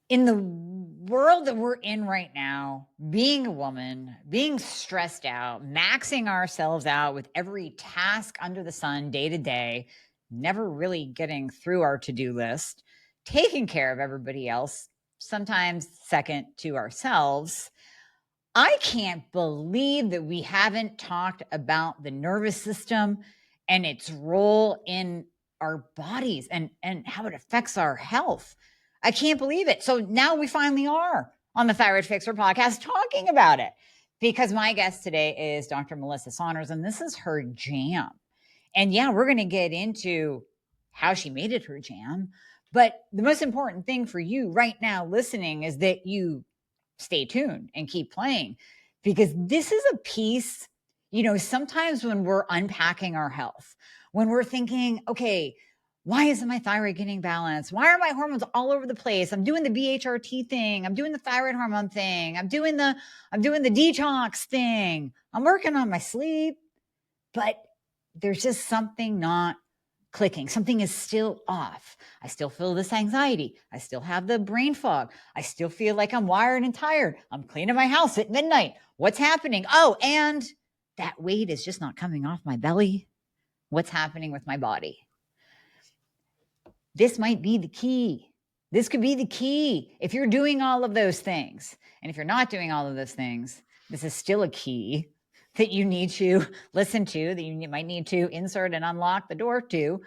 In the world that we're in right now, being a woman, being stressed out, maxing ourselves out with every task under the sun day to day, never really getting through our to-do list, taking care of everybody else, sometimes second to ourselves. I can't believe that we haven't talked about the nervous system and its role in our bodies and how it affects our health. I can't believe it. So now we finally are on the Thyroid Fixer podcast talking about it because my guest today is Dr. Melissa Saunders, and this is her jam. And yeah, we're going to get into how she made it her jam. But the most important thing for you right now listening is that you stay tuned and keep playing because this is a piece, sometimes when we're unpacking our health, when we're thinking, okay, why isn't my thyroid getting balanced? Why are my hormones all over the place? I'm doing the BHRT thing. I'm doing the thyroid hormone thing. I'm doing the detox thing. I'm working on my sleep, but there's just something not clicking. Something is still off. I still feel this anxiety. I still have the brain fog. I still feel like I'm wired and tired. I'm cleaning my house at midnight. What's happening? Oh, and that weight is just not coming off my belly. What's happening with my body? This might be the key. This could be the key. If you're doing all of those things, and if you're not doing all of those things, this is still a key that you need to listen to, that you might need to insert and unlock the door to,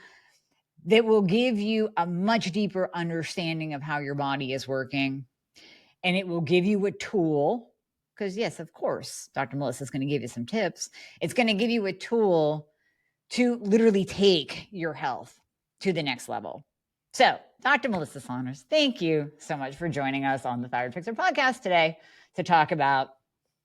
that will give you a much deeper understanding of how your body is working. And it will give you a tool, because yes, of course, Dr. Melissa is going to give you some tips. It's going to give you a tool to literally take your health to the next level. So, Dr. Melissa Saunders, thank you so much for joining us on the Thyroid Fixer podcast today to talk about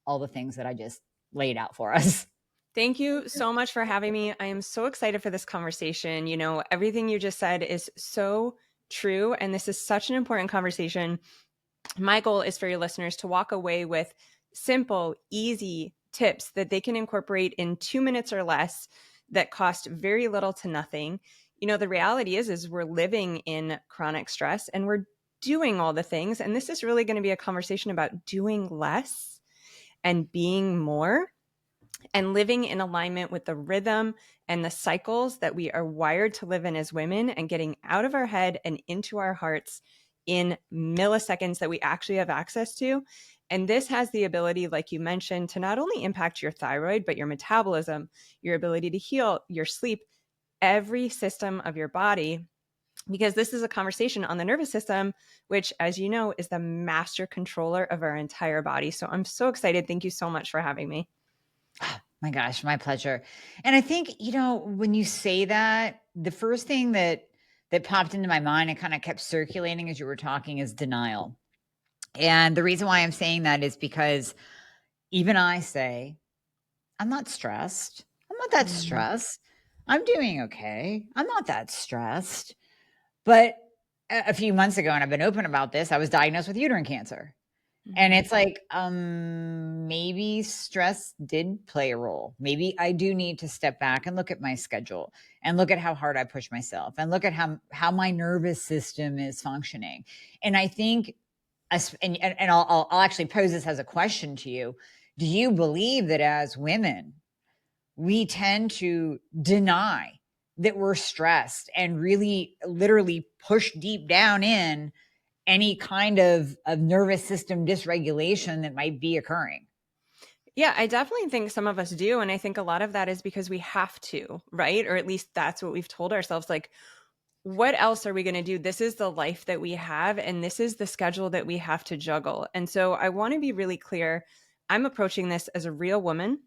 all the things that I just laid out for us. Thank you so much for having me. I am so excited for this conversation. Everything you just said is so true, and this is such an important conversation. My goal is for your listeners to walk away with simple, easy tips that they can incorporate in 2 minutes or less that cost very little to nothing. The reality is we're living in chronic stress and we're doing all the things. And this is really going to be a conversation about doing less and being more and living in alignment with the rhythm and the cycles that we are wired to live in as women, and getting out of our head and into our hearts in milliseconds that we actually have access to. And this has the ability, like you mentioned, to not only impact your thyroid, but your metabolism, your ability to heal, your sleep, every system of your body, because this is a conversation on the nervous system, which, as you know, is the master controller of our entire body. So I'm so excited. Thank you so much for having me. Oh, my gosh, my pleasure. And I think, when you say that, the first thing that popped into my mind and kind of kept circulating as you were talking is denial. And the reason why I'm saying that is because even I say, I'm not stressed. I'm not that stressed. I'm doing okay. I'm not that stressed. But a few months ago, and I've been open about this, I was diagnosed with uterine cancer. And it's like, maybe stress did play a role. Maybe I do need to step back and look at my schedule and look at how hard I push myself and look at how my nervous system is functioning. And I think, and I'll actually pose this as a question to you. Do you believe that as women, we tend to deny that we're stressed and really literally push deep down in any kind of nervous system dysregulation that might be occurring? Yeah, I definitely think some of us do. And I think a lot of that is because we have to, right? Or at least that's what we've told ourselves. Like, what else are we going to do? This is the life that we have, and this is the schedule that we have to juggle. And so I want to be really clear. I'm approaching this as a real woman.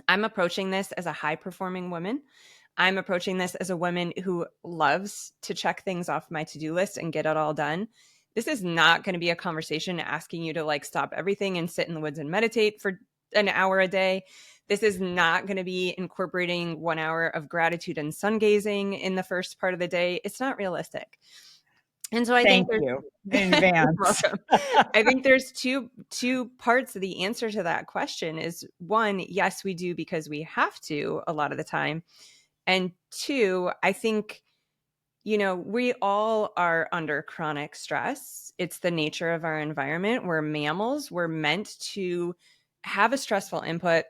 I'm approaching this as a high-performing woman. I'm approaching this as a woman who loves to check things off my to-do list and get it all done. This is not going to be a conversation asking you to stop everything and sit in the woods and meditate for an hour a day. This is not going to be incorporating 1 hour of gratitude and sun gazing in the first part of the day. It's not realistic. And so I Thank think you in advance. I think there's two parts of the answer to that question is, one, yes, we do because we have to a lot of the time. And two, I think we all are under chronic stress. It's the nature of our environment. We're mammals. We're meant to have a stressful input,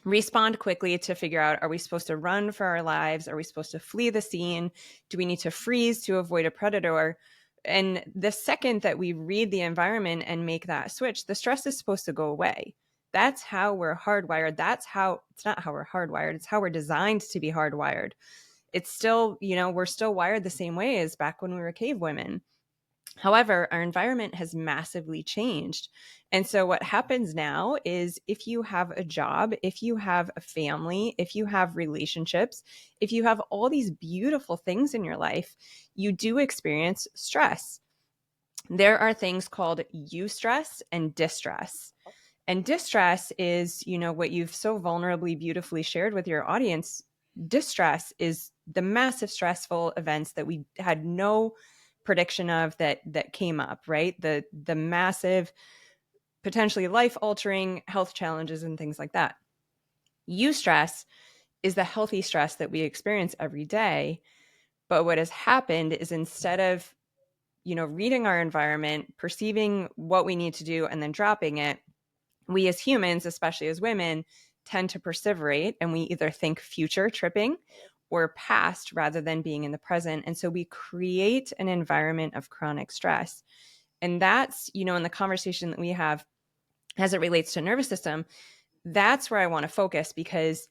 respond quickly to figure out, are we supposed to run for our lives? Are we supposed to flee the scene? Do we need to freeze to avoid a predator? And the second that we read the environment and make that switch, the stress is supposed to go away. That's how we're hardwired. It's not how we're hardwired. It's how we're designed to be hardwired. It's still, we're still wired the same way as back when we were cave women. However, our environment has massively changed. And so what happens now is if you have a job, if you have a family, if you have relationships, if you have all these beautiful things in your life, you do experience stress. There are things called eustress and distress. And distress is, what you've so vulnerably, beautifully shared with your audience. Distress is the massive stressful events that we had no prediction of that came up, right? The massive, potentially life-altering health challenges and things like that. Eustress is the healthy stress that we experience every day. But what has happened is instead of, reading our environment, perceiving what we need to do, and then dropping it, we as humans, especially as women, tend to perseverate, and we either think future tripping or past rather than being in the present. And so we create an environment of chronic stress. And that's, in the conversation that we have as it relates to nervous system, that's where I want to focus, because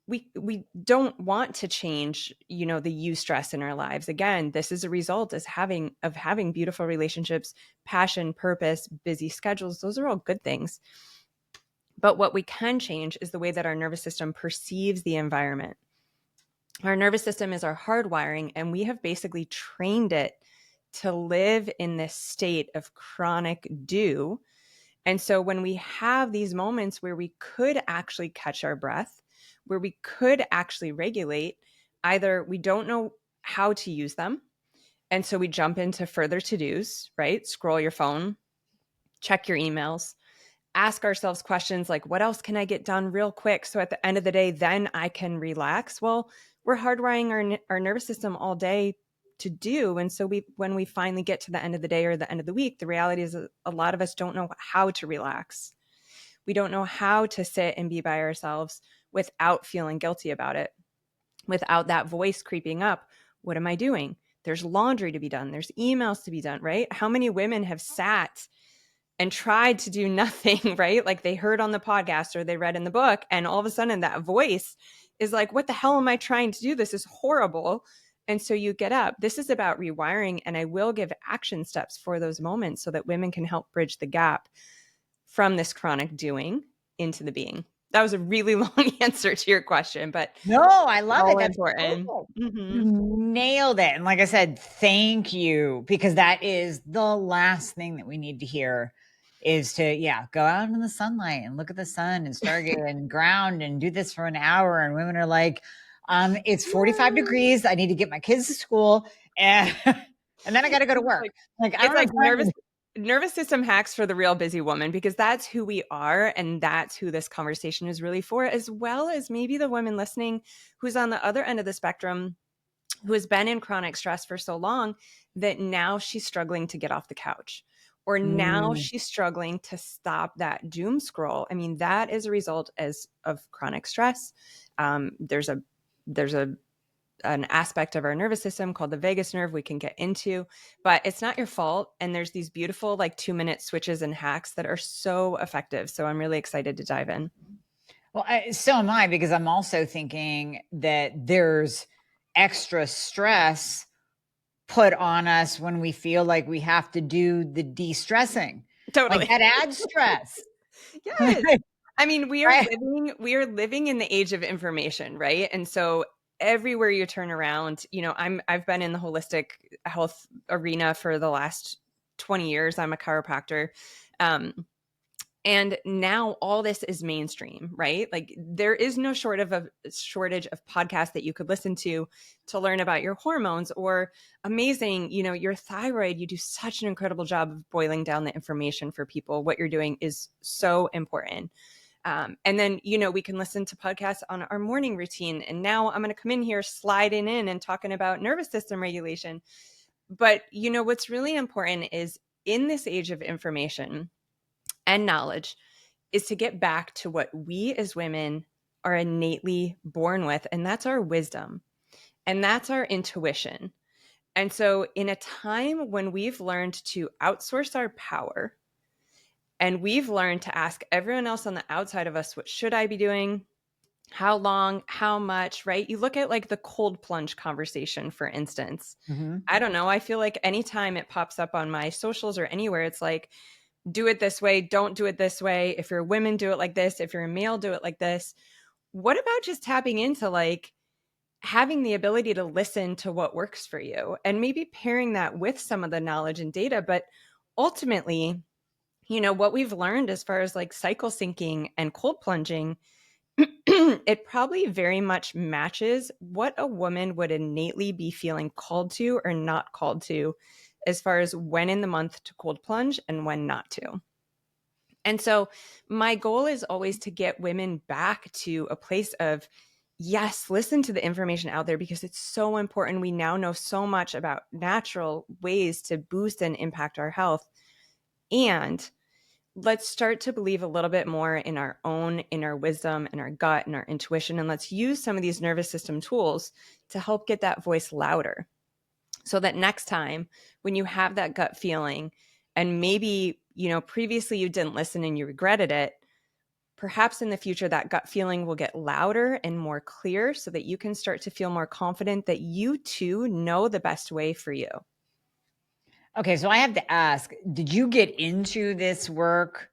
we don't want to change, the eustress in our lives. Again, this is a result of having beautiful relationships, passion, purpose, busy schedules. Those are all good things. But what we can change is the way that our nervous system perceives the environment. Our nervous system is our hardwiring, and we have basically trained it to live in this state of chronic do. And so when we have these moments where we could actually catch our breath, where we could actually regulate, either we don't know how to use them, and so we jump into further to-dos, right? Scroll your phone, check your emails, ask ourselves questions like, what else can I get done real quick so at the end of the day, then I can relax? Well, we're hardwiring our nervous system all day to do. And so when we finally get to the end of the day or the end of the week, the reality is a lot of us don't know how to relax. We don't know how to sit and be by ourselves without feeling guilty about it, without that voice creeping up. What am I doing? There's laundry to be done. There's emails to be done, right? How many women have sat and tried to do nothing, right? Like they heard on the podcast or they read in the book, and all of a sudden that voice is like, what the hell am I trying to do? This is horrible. And so you get up. This is about rewiring, and I will give action steps for those moments so that women can help bridge the gap from this chronic doing into the being. That was a really long answer to your question, but no, I love it. That's important. Mm-hmm. You nailed it. And like I said, thank you, because that is the last thing that we need to hear is to, go out in the sunlight and look at the sun and stargaze and ground and do this for an hour. And women are like, it's 45 degrees. I need to get my kids to school. And then I got to go to work. It's like nervous system hacks for the real busy woman, because that's who we are. And that's who this conversation is really for, as well as maybe the woman listening who's on the other end of the spectrum, who has been in chronic stress for so long that now she's struggling to get off the couch, or now she's struggling to stop that doom scroll. I mean, that is a result of chronic stress. There's an aspect of our nervous system called the vagus nerve we can get into, but it's not your fault. And there's these beautiful 2-minute switches and hacks that are so effective. So I'm really excited to dive in. Well, so am I, because I'm also thinking that there's extra stress put on us when we feel like we have to do the de-stressing. Totally. That adds stress. Yes. I mean, we are living in the age of information, right? And so everywhere you turn around, I've been in the holistic health arena for the last 20 years. I'm a chiropractor. And now all this is mainstream, right? Like there is no shortage of podcasts that you could listen to learn about your hormones, or amazing, your thyroid. You do such an incredible job of boiling down the information for people. What you're doing is so important. And then, we can listen to podcasts on our morning routine. And now I'm going to come in here, sliding in and talking about nervous system regulation. But, what's really important is in this age of information and knowledge is to get back to what we as women are innately born with. And that's our wisdom. And that's our intuition. And so in a time when we've learned to outsource our power and we've learned to ask everyone else on the outside of us, what should I be doing? How long? How much? Right? You look at like the cold plunge conversation, for instance. Mm-hmm. I don't know. I feel like anytime it pops up on my socials or anywhere, it's like, do it this way. Don't do it this way. If you're a woman, do it like this. If you're a male, do it like this. What about just tapping into like having the ability to listen to what works for you and maybe pairing that with some of the knowledge and data? But ultimately, what we've learned as far as like cycle syncing and cold plunging, it probably very much matches what a woman would innately be feeling called to or not called to as far as when in the month to cold plunge and when not to. And so my goal is always to get women back to a place of, yes, listen to the information out there because it's so important. We now know so much about natural ways to boost and impact our health. And let's start to believe a little bit more in our own inner wisdom and our gut and our intuition. And let's use some of these nervous system tools to help get that voice louder. So that next time when you have that gut feeling and maybe, previously you didn't listen and you regretted it, perhaps in the future that gut feeling will get louder and more clear so that you can start to feel more confident that you too know the best way for you. Okay, so I have to ask, did you get into this work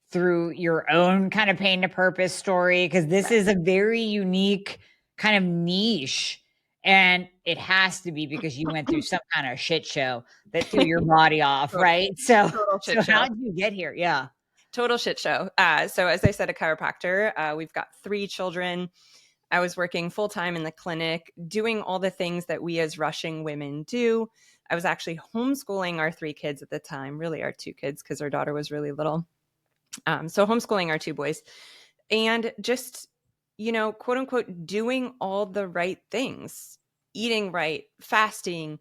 through your own kind of pain to purpose story? Because this is a very unique kind of niche. And it has to be because you went through some kind of shit show that threw your body off, right? So, Total so shit show. how did you get here? Yeah. Total shit show. So as I said, a chiropractor, we've got 3 children. I was working full time in the clinic, doing all the things that we as rushing women do. I was actually homeschooling our 3 kids at the time, really our 2 kids, because our daughter was really little. So homeschooling our 2 boys and just, quote unquote, doing all the right things, eating right, fasting,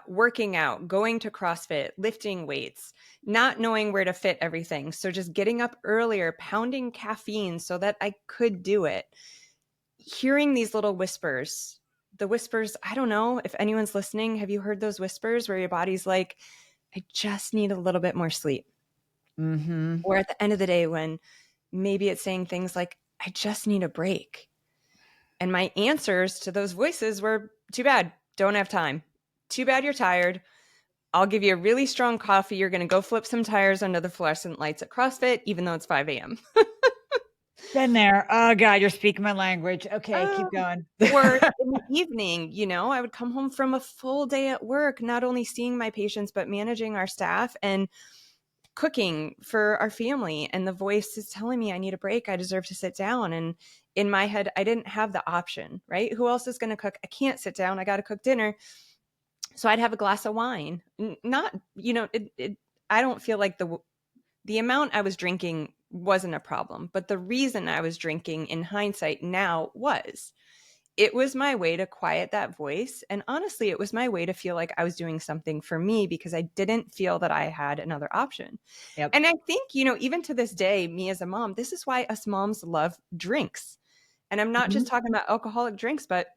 working out, going to CrossFit, lifting weights, not knowing where to fit everything. So just getting up earlier, pounding caffeine so that I could do it. Hearing these little whispers, the whispers, I don't know if anyone's listening. Have you heard those whispers where your body's like, I just need a little bit more sleep? Mm-hmm. Or at the end of the day, when maybe it's saying things like, I just need a break. And my answers to those voices were, too bad, don't have time. Too bad you're tired. I'll give you a really strong coffee. You're going to go flip some tires under the fluorescent lights at CrossFit, even though it's 5 a.m. Been there. Oh God, you're speaking my language. Okay, keep going. Or in the evening, I would come home from a full day at work, not only seeing my patients, but managing our staff and cooking for our family. And the voice is telling me I need a break. I deserve to sit down. And in my head, I didn't have the option, right? Who else is going to cook? I can't sit down. I got to cook dinner. So I'd have a glass of wine. Not, I don't feel like the amount I was drinking wasn't a problem, but the reason I was drinking in hindsight now it was my way to quiet that voice. And honestly, it was my way to feel like I was doing something for me because I didn't feel that I had another option. Yep. And I think, even to this day, me as a mom, this is why us moms love drinks. And I'm not just talking about alcoholic drinks, but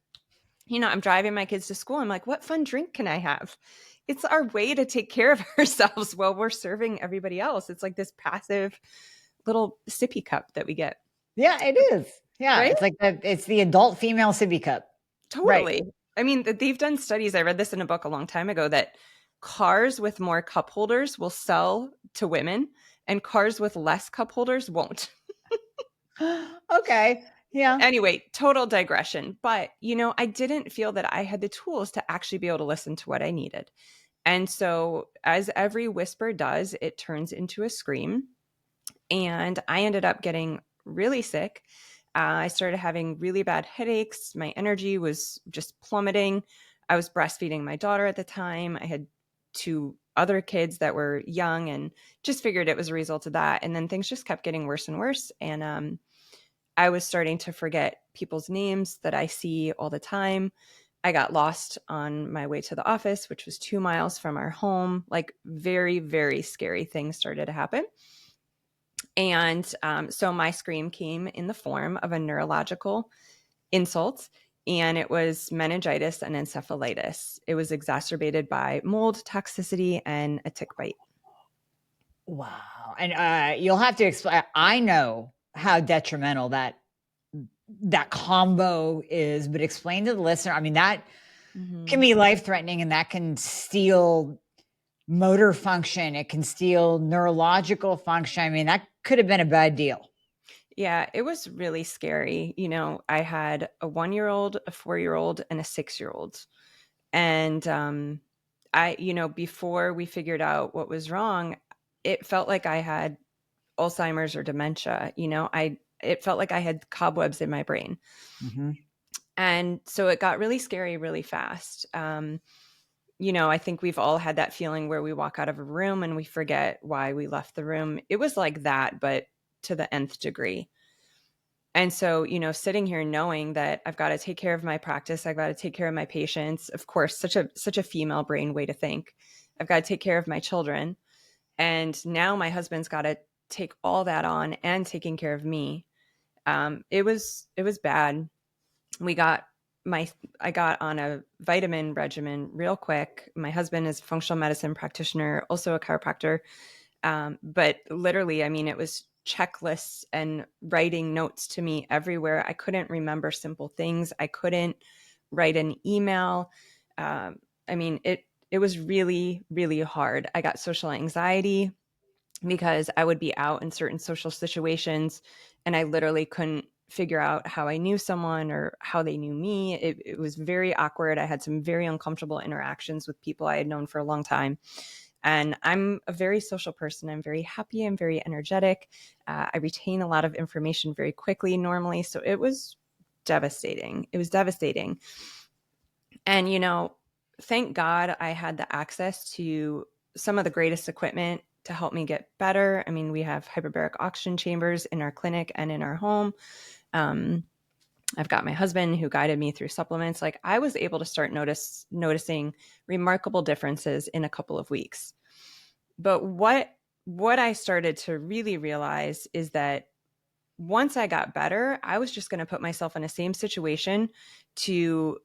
I'm driving my kids to school. I'm like, what fun drink can I have? It's our way to take care of ourselves while we're serving everybody else. It's like this passive little sippy cup that we get. Yeah, it is. Yeah, right? It's like it's the adult female sippy cup. Totally. Right. I mean, they've done studies. I read this in a book a long time ago that cars with more cup holders will sell to women and cars with less cup holders won't. Okay. Yeah. Anyway, total digression. But, I didn't feel that I had the tools to actually be able to listen to what I needed. And so, as every whisper does, it turns into a scream. And I ended up getting really sick. I started having really bad headaches. My energy was just plummeting. I was breastfeeding my daughter at the time. I had two other kids that were young, and just figured it was a result of that. And then things just kept getting worse and worse. And I was starting to forget people's names that I see all the time. I got lost on my way to the office, which was 2 miles from our home. Like, very, very scary things started to happen. And so my scream came in the form of a neurological insult, and it was meningitis and encephalitis. It was exacerbated by mold toxicity and a tick bite. Wow. And you'll have to explain. I know how detrimental that combo is, but explain to the listener. I mean, that can be life-threatening, and that can steal motor function. It can steal neurological function. I mean, that could have been a bad deal. Yeah, it was really scary. You know, I had a 1-year-old, a 4-year-old, and a 6-year-old. And before we figured out what was wrong, it felt like I had Alzheimer's or dementia. It felt like I had cobwebs in my brain. Mm-hmm. And so it got really scary really fast. I think we've all had that feeling where we walk out of a room and we forget why we left the room. It was like that, but to the nth degree. And so, sitting here knowing that I've got to take care of my practice, I've got to take care of my patients. Of course, such a female brain way to think. I've got to take care of my children. And now my husband's got to take all that on and taking care of me. It was bad. I got on a vitamin regimen real quick. My husband is a functional medicine practitioner, also a chiropractor. But literally, I mean, it was checklists and writing notes to me everywhere. I couldn't remember simple things. I couldn't write an email. It was really, really hard. I got social anxiety because I would be out in certain social situations and I literally couldn't figure out how I knew someone or how they knew me. It was very awkward. I had some very uncomfortable interactions with people I had known for a long time. And I'm a very social person. I'm very happy. I'm very energetic. I retain a lot of information very quickly normally. So it was devastating. It was devastating. And, thank God I had the access to some of the greatest equipment to help me get better. I mean, we have hyperbaric oxygen chambers in our clinic and in our home. I've got my husband who guided me through supplements. Like, I was able to start noticing remarkable differences in a couple of weeks. But what I started to really realize is that once I got better, I was just going to put myself in the same situation to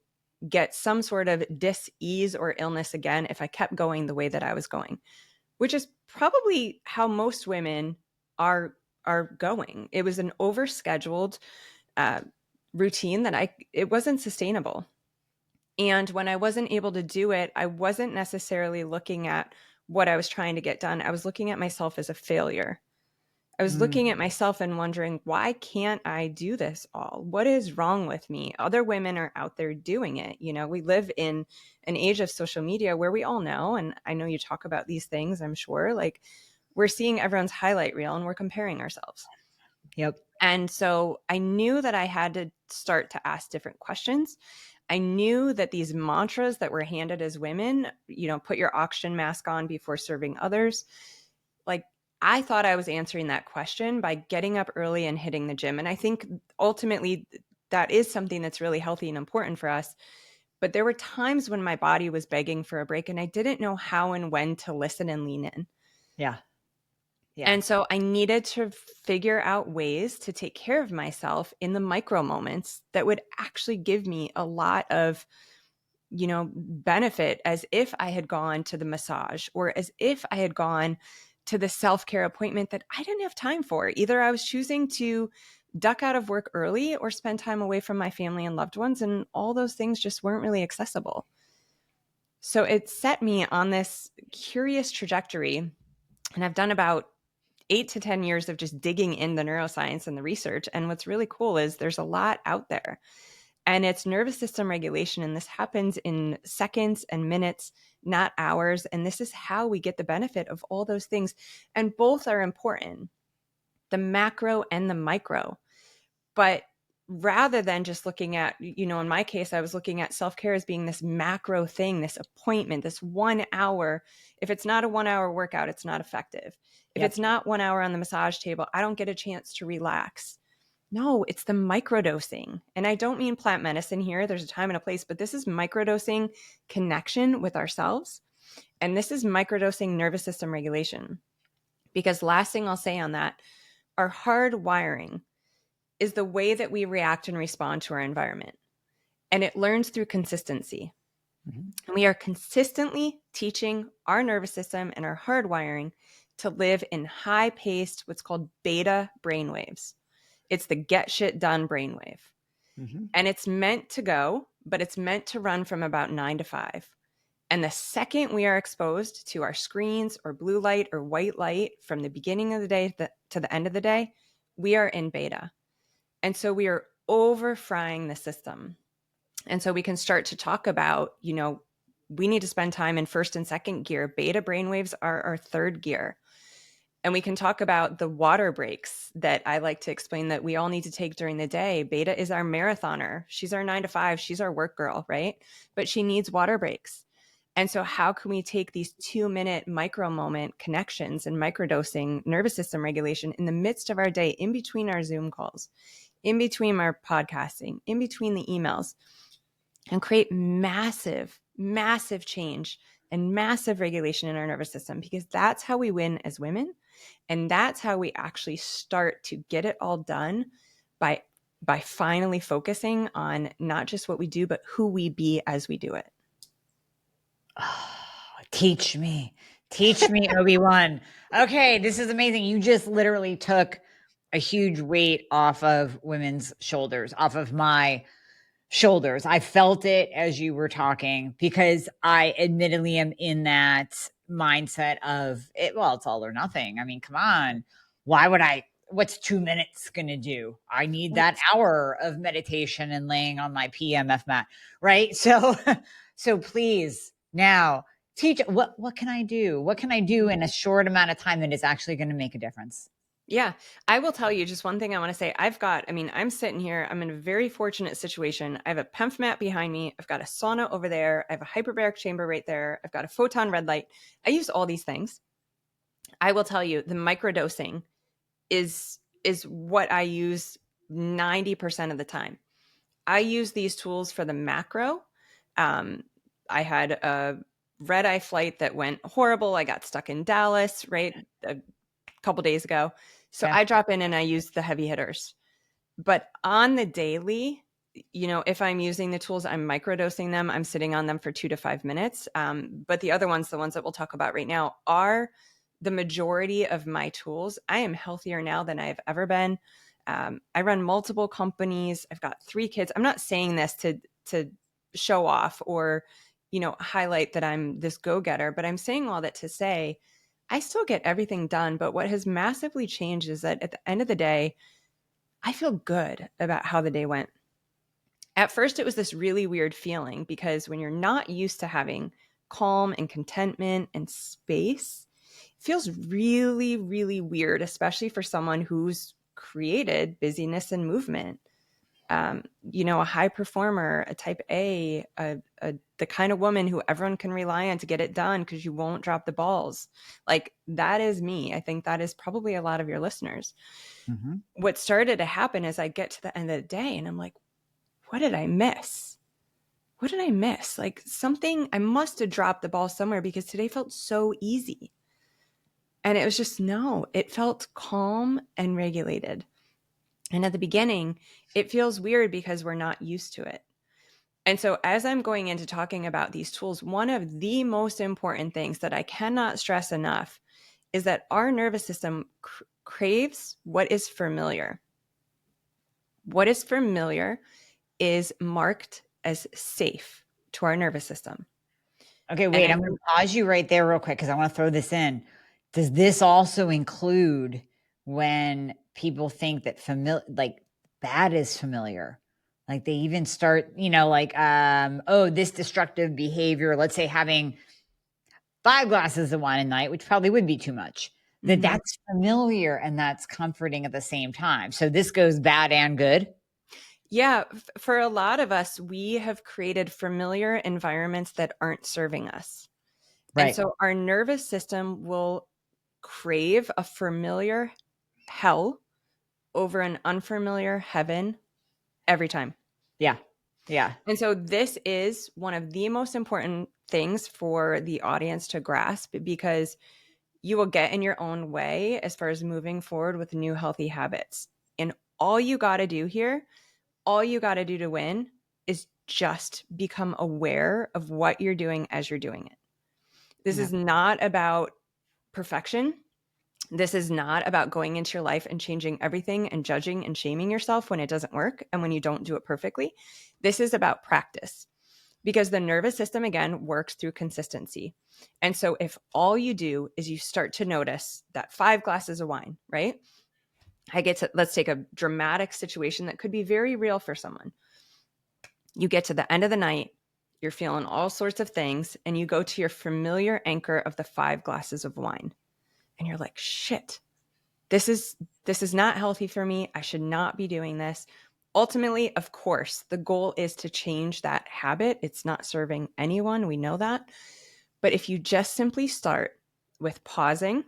get some sort of dis-ease or illness again if I kept going the way that I was going, which is probably how most women are going. It was an overscheduled routine that it wasn't sustainable. And when I wasn't able to do it, I wasn't necessarily looking at what I was trying to get done. I was looking at myself as a failure. I was looking at myself and wondering, why can't I do this all? What is wrong with me? Other women are out there doing it. We live in an age of social media where we all know, and I know you talk about these things, I'm sure, like, we're seeing everyone's highlight reel and we're comparing ourselves. Yep. And so I knew that I had to start to ask different questions. I knew that these mantras that were handed as women, put your oxygen mask on before serving others. Like, I thought I was answering that question by getting up early and hitting the gym. And I think ultimately that is something that's really healthy and important for us. But there were times when my body was begging for a break and I didn't know how and when to listen and lean in. Yeah. And so I needed to figure out ways to take care of myself in the micro moments that would actually give me a lot of, benefit, as if I had gone to the massage or as if I had gone to the self-care appointment that I didn't have time for. Either I was choosing to duck out of work early or spend time away from my family and loved ones, and all those things just weren't really accessible. So it set me on this curious trajectory, and I've done about 8 to 10 years of just digging in the neuroscience and the research. And what's really cool is there's a lot out there, and it's nervous system regulation. And this happens in seconds and minutes, not hours. And this is how we get the benefit of all those things. And both are important, the macro and the micro. But rather than just looking at, in my case, I was looking at self-care as being this macro thing, this appointment, this 1 hour. If it's not a 1 hour workout, it's not effective. If it's not 1 hour on the massage table, I don't get a chance to relax. No, it's the microdosing. And I don't mean plant medicine here. There's a time and a place, but this is microdosing connection with ourselves. And this is microdosing nervous system regulation. Because last thing I'll say on that, our hard wiring is the way that we react and respond to our environment. And it learns through consistency. Mm-hmm. And we are consistently teaching our nervous system and our hard wiring to live in high-paced, what's called beta brainwaves. It's the get shit done brainwave. Mm-hmm. And it's meant to go, but it's meant to run from about 9 to 5. And the second we are exposed to our screens or blue light or white light from the beginning of the day to the end of the day, we are in beta. And so we are over frying the system. And so we can start to talk about, we need to spend time in first and second gear. Beta brainwaves are our third gear. And we can talk about the water breaks that I like to explain that we all need to take during the day. Beta is our marathoner. She's our 9 to 5. She's our work girl, right? But she needs water breaks. And so how can we take these 2-minute micro moment connections and microdosing nervous system regulation in the midst of our day, in between our Zoom calls, in between our podcasting, in between the emails, and create massive, massive change and massive regulation in our nervous system? Because that's how we win as women. And that's how we actually start to get it all done by finally focusing on not just what we do, but who we be as we do it. Oh, teach me, Obi-Wan. Okay, this is amazing. You just literally took a huge weight off of women's shoulders, off of my shoulders. I felt it as you were talking, because I admittedly am in that mindset of it. Well, it's all or nothing. I mean, come on. What's 2 minutes going to do? I need that hour of meditation and laying on my PMF mat. Right. So please now teach what can I do? What can I do in a short amount of time that is actually going to make a difference? Yeah, I will tell you just one thing I want to say. I'm sitting here. I'm in a very fortunate situation. I have a PEMF mat behind me. I've got a sauna over there. I have a hyperbaric chamber right there. I've got a photon red light. I use all these things. I will tell you, the microdosing is what I use 90% of the time. I use these tools for the macro. I had a red eye flight that went horrible. I got stuck in Dallas, right, a couple days ago. So I drop in and I use the heavy hitters. But on the daily, if I'm using the tools, I'm microdosing them. I'm sitting on them for 2 to 5 minutes. But the other ones, the ones that we'll talk about right now, are the majority of my tools. I am healthier now than I've ever been. I run multiple companies. I've got 3 kids. I'm not saying this to show off or, highlight that I'm this go-getter, but I'm saying all that to say, I still get everything done. But what has massively changed is that at the end of the day, I feel good about how the day went. At first, it was this really weird feeling, because when you're not used to having calm and contentment and space, it feels really, really weird, especially for someone who's created busyness and movement. A high performer, a type A, the kind of woman who everyone can rely on to get it done because you won't drop the balls. Like, that is me. I think that is probably a lot of your listeners. Mm-hmm. What started to happen is I get to the end of the day and I'm like, what did I miss? What did I miss? Like, something, I must have dropped the ball somewhere, because today felt so easy. And it was just, no, it felt calm and regulated. And at the beginning, it feels weird because we're not used to it. And so as I'm going into talking about these tools, one of the most important things that I cannot stress enough is that our nervous system craves what is familiar. What is familiar is marked as safe to our nervous system. Okay, wait, I'm going to pause you right there real quick, because I want to throw this in. Does this also include when people think that bad is familiar? Like, they even start, this destructive behavior, let's say having 5 glasses of wine a night, which probably would be too much, that's familiar and that's comforting at the same time. So this goes bad and good. Yeah, for a lot of us, we have created familiar environments that aren't serving us. And Right. so our nervous system will crave a familiar hell over an unfamiliar heaven every time. Yeah. Yeah. And so this is one of the most important things for the audience to grasp, because you will get in your own way as far as moving forward with new healthy habits. And all you got to do here, all you got to do to win is just become aware of what you're doing as you're doing it. This Yeah. is not about perfection. This is not about going into your life and changing everything and judging and shaming yourself when it doesn't work and when you don't do it perfectly. This is about practice, because the nervous system, again, works through consistency. And so if all you do is you start to notice that 5 glasses of wine, right? Let's take a dramatic situation that could be very real for someone. You get to the end of the night, you're feeling all sorts of things, and you go to your familiar anchor of the 5 glasses of wine. And you're like, shit, this is not healthy for me. I should not be doing this. Ultimately, of course, the goal is to change that habit. It's not serving anyone. We know that. But if you just simply start with pausing,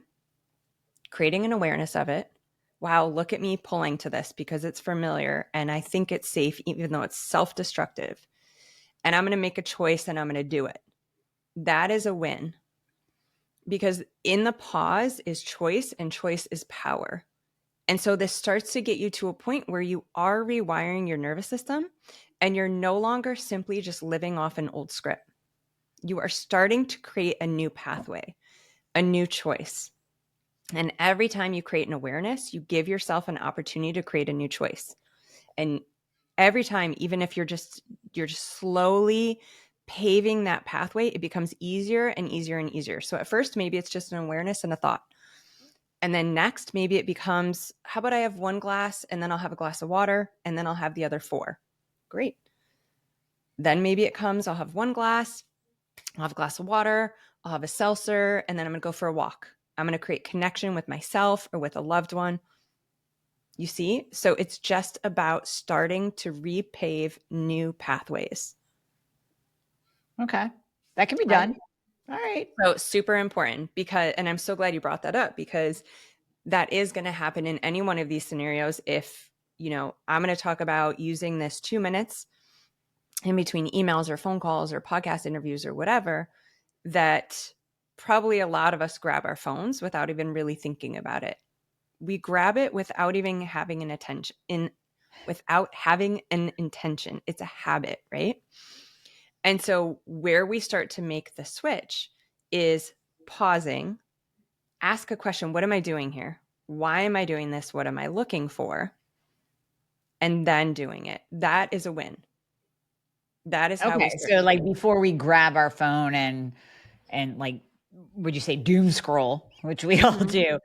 creating an awareness of it, wow, look at me pulling to this because it's familiar and I think it's safe, even though it's self-destructive. And I'm going to make a choice and I'm going to do it. That is a win, because in the pause is choice, and choice is power. And so this starts to get you to a point where you are rewiring your nervous system and you're no longer simply just living off an old script. You are starting to create a new pathway, a new choice. And every time you create an awareness, you give yourself an opportunity to create a new choice. And every time, even if you're just slowly paving that pathway, it becomes easier and easier and easier. So at first, maybe it's just an awareness and a thought. And then next, maybe it becomes, how about I have 1 glass and then I'll have a glass of water and then I'll have the other 4. Great. Then maybe it comes, I'll have 1 glass, I'll have a glass of water, I'll have a seltzer, and then I'm going to go for a walk. I'm going to create connection with myself or with a loved one. You see? So it's just about starting to repave new pathways. Okay. That can be Right. done. All right. So super important, because, and I'm so glad you brought that up, because that is going to happen in any one of these scenarios. If, I'm going to talk about using this 2 minutes in between emails or phone calls or podcast interviews or whatever, that probably a lot of us grab our phones without even really thinking about it. We grab it without even having without having an intention. It's a habit, right? And so where we start to make the switch is pausing, ask a question. What am I doing here? Why am I doing this? What am I looking for? And then doing it. That is a win. That is how we Okay. start So to like change. before we grab our phone and like would you say doom scroll, which we all Mhm. do,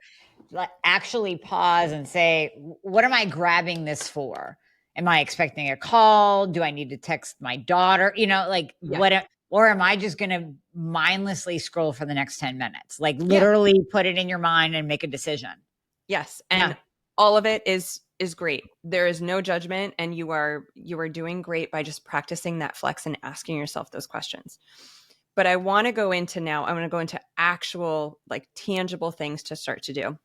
like actually pause and say, what am I grabbing this for? Am I expecting a call? Do I need to text my daughter? Like Yes. or am I just going to mindlessly scroll for the next 10 minutes? Like Yeah. literally put it in your mind and make a decision. Yes. Yeah. And all of it is great. There is no judgment, and you are doing great by just practicing that flex and asking yourself those questions. But I want to go into now, I'm going to go into actual, like, tangible things to start to do.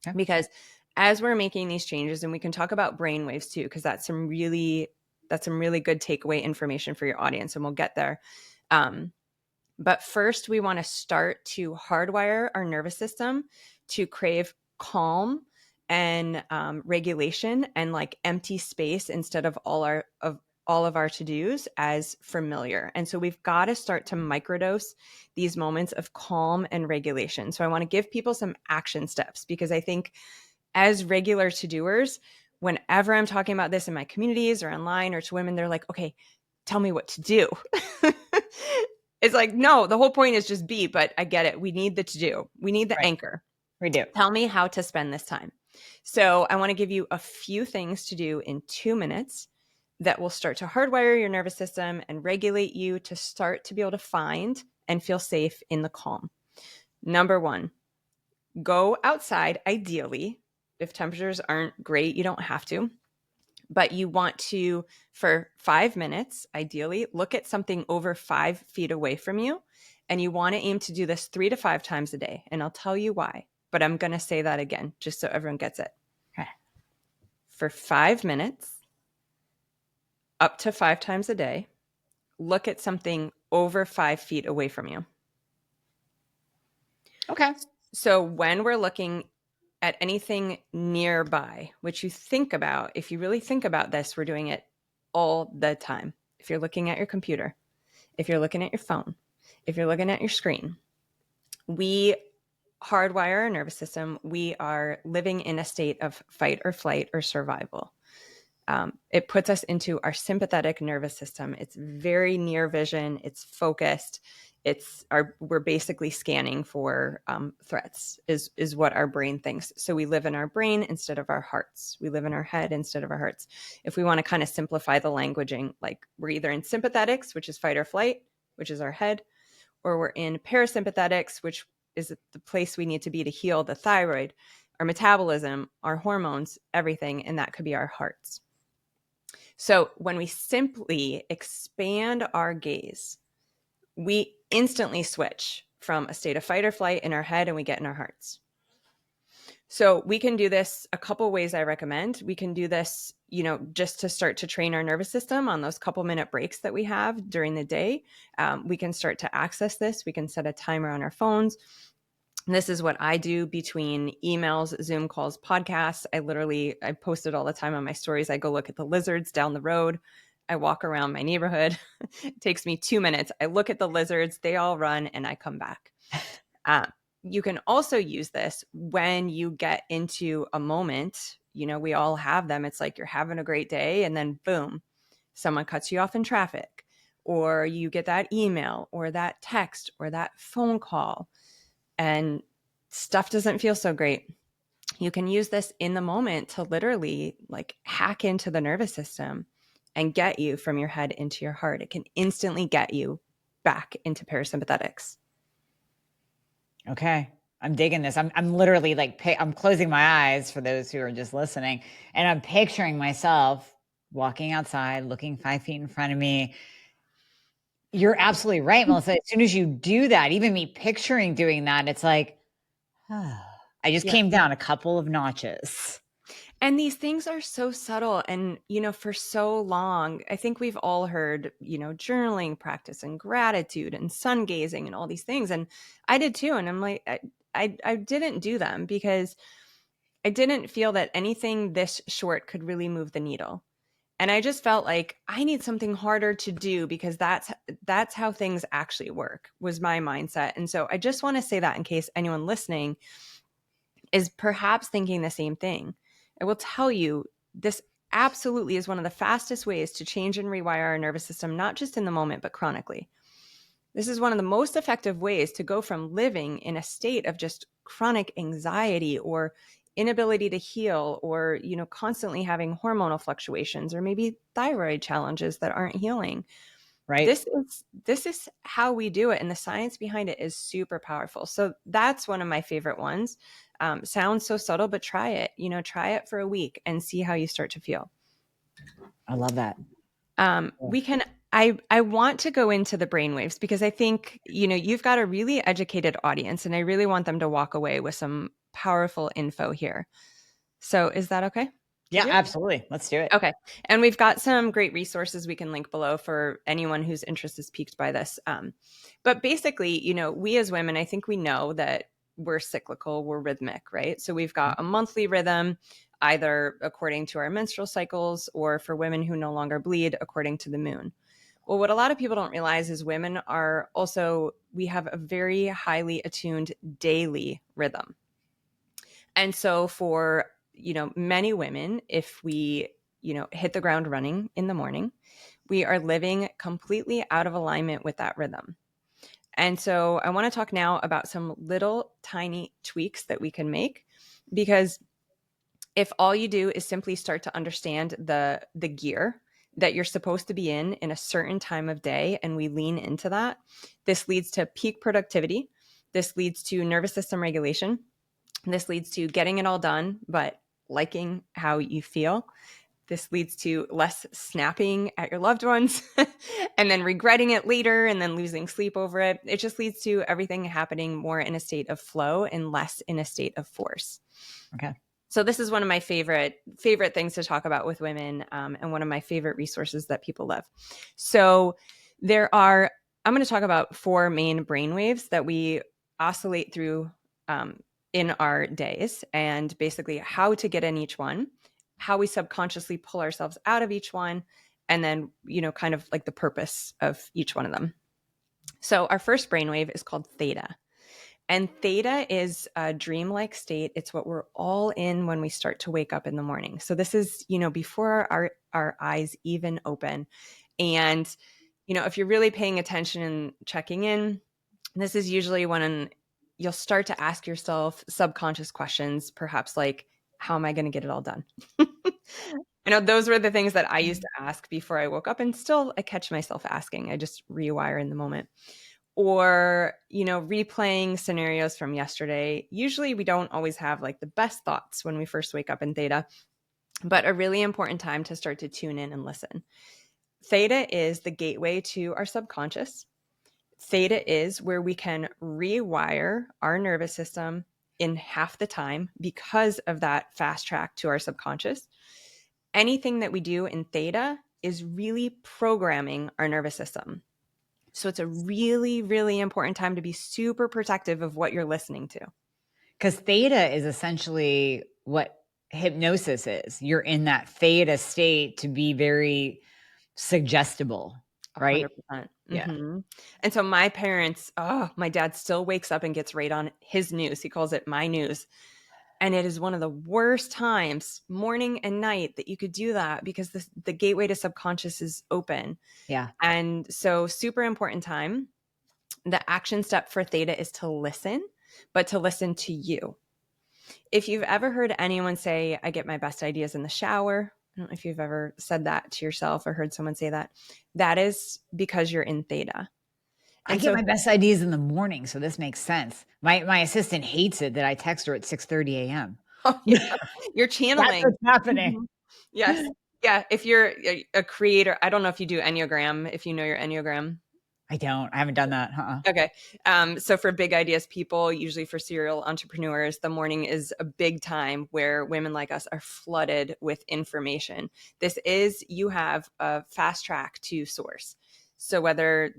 Yeah. Because as we're making these changes, and we can talk about brainwaves too, because that's some really good takeaway information for your audience, and we'll get there. But first, we want to start to hardwire our nervous system to crave calm and regulation and like empty space instead of all of our to-dos as familiar. And so we've got to start to microdose these moments of calm and regulation. So I want to give people some action steps, because I think as regular to-doers, whenever I'm talking about this in my communities or online or to women, they're like, okay, tell me what to do. It's like, no, the whole point is just be, but I get it. We need the to do. We need the Right. anchor. We do. Tell me how to spend this time. So I want to give you a few things to do in 2 minutes that will start to hardwire your nervous system and regulate you to start to be able to find and feel safe in the calm. Number 1, go outside. Ideally, if temperatures aren't great, you don't have to. But you want to, for 5 minutes, ideally, look at something over 5 feet away from you. And you want to aim to do this 3 to 5 times a day. And I'll tell you why, but I'm going to say that again, just so everyone gets it. Okay. For 5 minutes, up to 5 times a day, look at something over 5 feet away from you. Okay. So when we're looking at anything nearby, which you think about, if you really think about this, we're doing it all the time. If you're looking at your computer, if you're looking at your phone, if you're looking at your screen, we hardwire our nervous system. We are living in a state of fight or flight or survival. It puts us into our sympathetic nervous system. It's very near vision. It's focused. We're basically scanning for threats is what our brain thinks. So we live in our brain instead of our hearts. We live in our head instead of our hearts. If we want to kind of simplify the languaging, like we're either in sympathetics, which is fight or flight, which is our head, or we're in parasympathetics, which is the place we need to be to heal the thyroid, our metabolism, our hormones, everything, and that could be our hearts. So when we simply expand our gaze, we instantly switch from a state of fight or flight in our head and we get in our hearts. So we can do this a couple ways I recommend. We can do this, just to start to train our nervous system on those couple minute breaks that we have during the day. We can start to access this. We can set a timer on our phones. This is what I do between emails, Zoom calls, podcasts. I post it all the time on my stories. I go look at the lizards down the road. I walk around my neighborhood. It takes me 2 minutes. I look at the lizards, they all run, and I come back. You can also use this when you get into a moment. We all have them. It's like you're having a great day, and then boom, someone cuts you off in traffic, or you get that email or that text or that phone call, and stuff doesn't feel so great. You can use this in the moment to literally like hack into the nervous system and get you from your head into your heart. It can instantly get you back into parasympathetics. Okay. I'm digging this. I'm literally like, I'm closing my eyes for those who are just listening. And I'm picturing myself walking outside, looking 5 feet in front of me. You're absolutely right, Melissa. As soon as you do that, even me picturing doing that, it's like, I just came down a couple of notches. And these things are so subtle. And, for so long, I think we've all heard, journaling practice and gratitude and sun gazing and all these things. And I did too. And I'm like, I didn't do them because I didn't feel that anything this short could really move the needle. And I just felt like I need something harder to do because that's how things actually work, was my mindset. And so I just want to say that in case anyone listening is perhaps thinking the same thing. I will tell you, this absolutely is one of the fastest ways to change and rewire our nervous system, not just in the moment, but chronically. This is one of the most effective ways to go from living in a state of just chronic anxiety or inability to heal, or, constantly having hormonal fluctuations or maybe thyroid challenges that aren't healing. Right. This is how we do it. And the science behind it is super powerful. So that's one of my favorite ones. Sounds so subtle, but try it. Try it for a week and see how you start to feel. I love that. I want to go into the brainwaves because I think, you've got a really educated audience and I really want them to walk away with some powerful info here. So is that okay? Yeah, absolutely. Let's do it. Okay. And we've got some great resources we can link below for anyone whose interest is piqued by this. But basically, we as women, I think we know that we're cyclical, we're rhythmic, right? So we've got a monthly rhythm, either according to our menstrual cycles or for women who no longer bleed, according to the moon. Well, what a lot of people don't realize is women we have a very highly attuned daily rhythm. And so for many women, if we, hit the ground running in the morning, we are living completely out of alignment with that rhythm. And so I want to talk now about some little tiny tweaks that we can make, because if all you do is simply start to understand the gear that you're supposed to be in a certain time of day, and we lean into that, this leads to peak productivity. This leads to nervous system regulation. This leads to getting it all done, but liking how you feel. This leads to less snapping at your loved ones and then regretting it later and then losing sleep over it. It just leads to everything happening more in a state of flow and less in a state of force. Okay. So this is one of my favorite things to talk about with women, and one of my favorite resources that people love. So I'm going to talk about 4 main brain waves that we oscillate through in our days, and basically how to get in each one, how we subconsciously pull ourselves out of each one, and then, kind of like the purpose of each one of them. So our first brainwave is called theta. And theta is a dreamlike state. It's what we're all in when we start to wake up in the morning. So this is, before our eyes even open. And, if you're really paying attention and checking in, this is usually when you'll start to ask yourself subconscious questions, perhaps like, how am I going to get it all done? Those were the things that I used to ask before I woke up, and still I catch myself asking. I just rewire in the moment. Or, replaying scenarios from yesterday. Usually we don't always have like the best thoughts when we first wake up in theta, but a really important time to start to tune in and listen. Theta is the gateway to our subconscious. Theta is where we can rewire our nervous system in half the time because of that fast track to our subconscious. Anything that we do in theta is really programming our nervous system. So it's a really, really important time to be super protective of what you're listening to. Because theta is essentially what hypnosis is. You're in that theta state to be very suggestible, right? 100%. Yeah. Mm-hmm. And so my parents, my dad still wakes up and gets right on his news. He calls it my news. And it is one of the worst times, morning and night, that you could do that because the gateway to subconscious is open. Yeah. And so super important time. The action step for theta is to listen, but to listen to you. If you've ever heard anyone say, I get my best ideas in the shower, I don't know if you've ever said that to yourself or heard someone say that, that is because you're in theta. I get my best ideas in the morning, so this makes sense. My assistant hates it that I text her at 6:30 a.m. Oh, yeah. You're channeling. That's what's happening. Mm-hmm. Yes. Yeah. If you're a creator, I don't know if you do Enneagram, if you know your Enneagram. I don't. I haven't done that. Okay. So for big ideas people, usually for serial entrepreneurs, the morning is a big time where women like us are flooded with information. You have a fast track to source. So whether,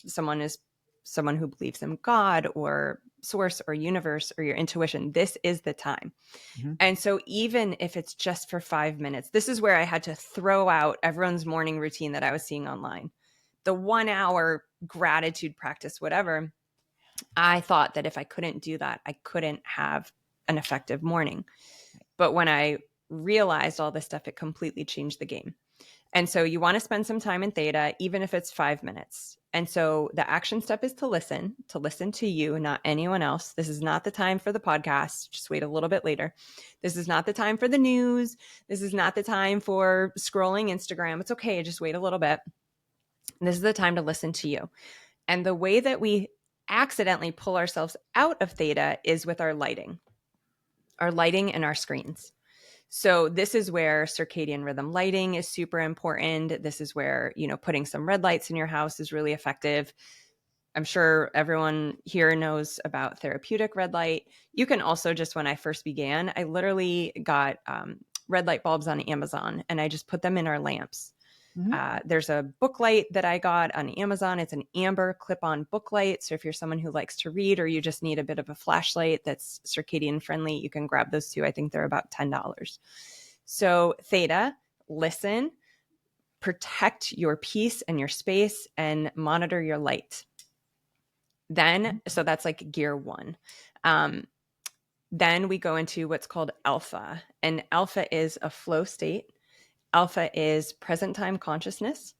someone is someone who believes in God or source or universe or your intuition, this is the time. Mm-hmm. And so even if it's just for 5 minutes, this is where I had to throw out everyone's morning routine that I was seeing online. The 1 hour gratitude practice, whatever. I thought that if I couldn't do that, I couldn't have an effective morning. But when I realized all this stuff, it completely changed the game. And so you want to spend some time in theta, even if it's 5 minutes. And so the action step is to listen to you, not anyone else. This is not the time for the podcast. Just wait a little bit later. This is not the time for the news. This is not the time for scrolling Instagram. It's okay. Just wait a little bit. This is the time to listen to you. And the way that we accidentally pull ourselves out of theta is with our lighting and our screens. So this is where circadian rhythm lighting is super important. This is where, putting some red lights in your house is really effective. I'm sure everyone here knows about therapeutic red light. You can also just, when I first began, I literally got red light bulbs on Amazon and I just put them in our lamps. Mm-hmm. There's a book light that I got on Amazon. It's an amber clip-on book light. So if you're someone who likes to read or you just need a bit of a flashlight that's circadian friendly, you can grab those too. I think they're about $10. So theta, listen, protect your peace and your space, and monitor your light. Then, so that's like gear 1. Then we go into what's called alpha, and alpha is a flow state. Alpha is present time consciousness.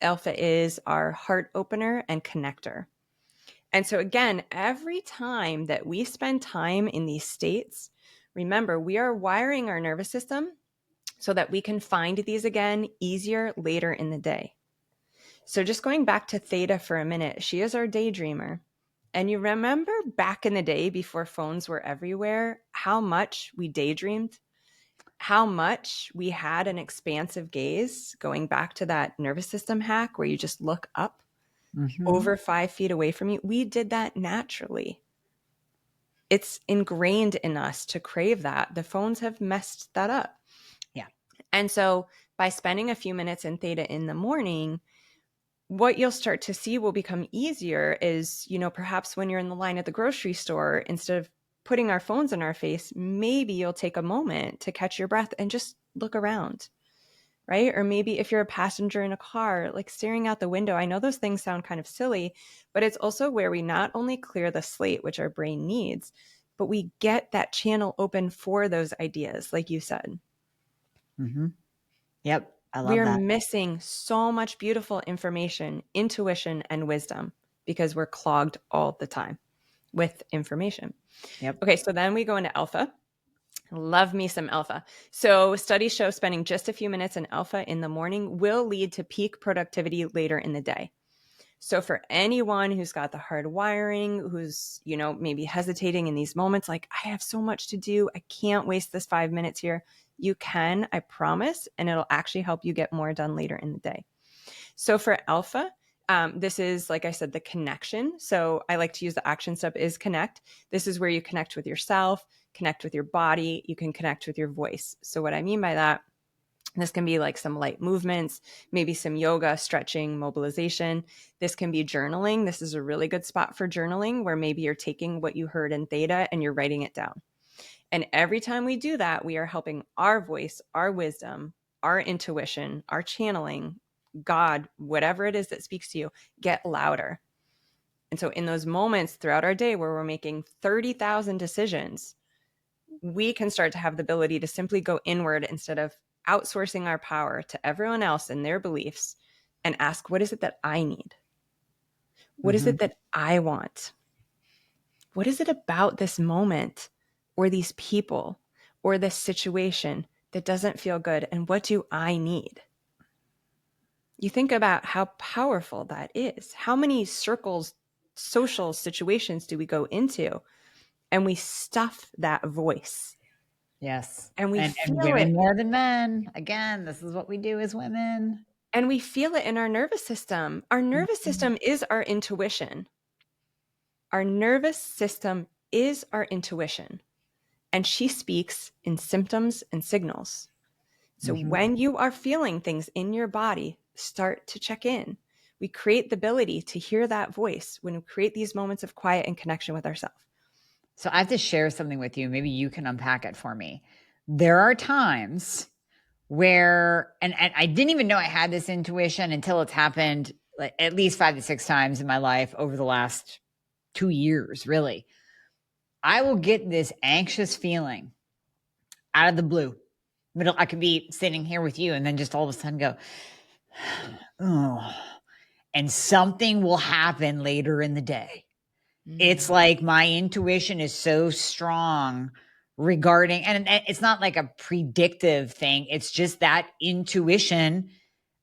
Alpha is our heart opener and connector. And so again, every time that we spend time in these states, remember, we are wiring our nervous system so that we can find these again easier later in the day. So just going back to theta for a minute, she is our daydreamer. And you remember back in the day before phones were everywhere, how much we daydreamed? how much we had an expansive gaze, going back to that nervous system hack where you just look up over 5 feet away from you. We did that naturally. It's ingrained in us to crave that. The phones have messed that up. Yeah. And so by spending a few minutes in theta in the morning, what you'll start to see will become easier is, perhaps when you're in the line at the grocery store, instead of putting our phones in our face, maybe you'll take a moment to catch your breath and just look around, right? Or maybe if you're a passenger in a car, like staring out the window. I know those things sound kind of silly, but it's also where we not only clear the slate, which our brain needs, but we get that channel open for those ideas, like you said. Yep. I love We're that. missing so much beautiful information, intuition, and wisdom because we're clogged all the time with information. Yep. Okay, so then we go into alpha. Love me some alpha. So studies show spending just a few minutes in alpha in the morning will lead to peak productivity later in the day. So for anyone who's got the hard wiring, who's, maybe hesitating in these moments, like, I have so much to do, I can't waste this 5 minutes here. You can, I promise, and it'll actually help you get more done later in the day. So for alpha, this is, like I said, the connection. So I like to use the action step is connect. This is where you connect with yourself, connect with your body. You can connect with your voice. So what I mean by that, this can be like some light movements, maybe some yoga, stretching, mobilization. This can be journaling. This is a really good spot for journaling, where maybe you're taking what you heard in theta and you're writing it down. And every time we do that, we are helping our voice, our wisdom, our intuition, our channeling, God, whatever it is that speaks to you, get louder. And so in those moments throughout our day where we're making 30,000 decisions, we can start to have the ability to simply go inward instead of outsourcing our power to everyone else and their beliefs, and ask, what is it that I need? What is it that I want? What is it about this moment or these people or this situation that doesn't feel good? And what do I need? You think about how powerful that is. How many circles, social situations do we go into and we stuff that voice? Yes. And we And feel it. women more than men. Again, this is what we do as women. And we feel it in our nervous system. Our nervous system is our intuition. Our nervous system is our intuition. And she speaks in symptoms and signals. So when you are feeling things in your body, start to check in. We create the ability to hear that voice when we create these moments of quiet and connection with ourselves. So I have to share something with you. Maybe you can unpack it for me. There are times where, and I didn't even know I had this intuition until it's happened like at least 5 to 6 times in my life over the last 2 years, really. I will get this anxious feeling out of the blue. I could be sitting here with you and then just all of a sudden go, oh, and something will happen later in the day. It's like my intuition is so strong regarding, and it's not like a predictive thing. It's just that intuition,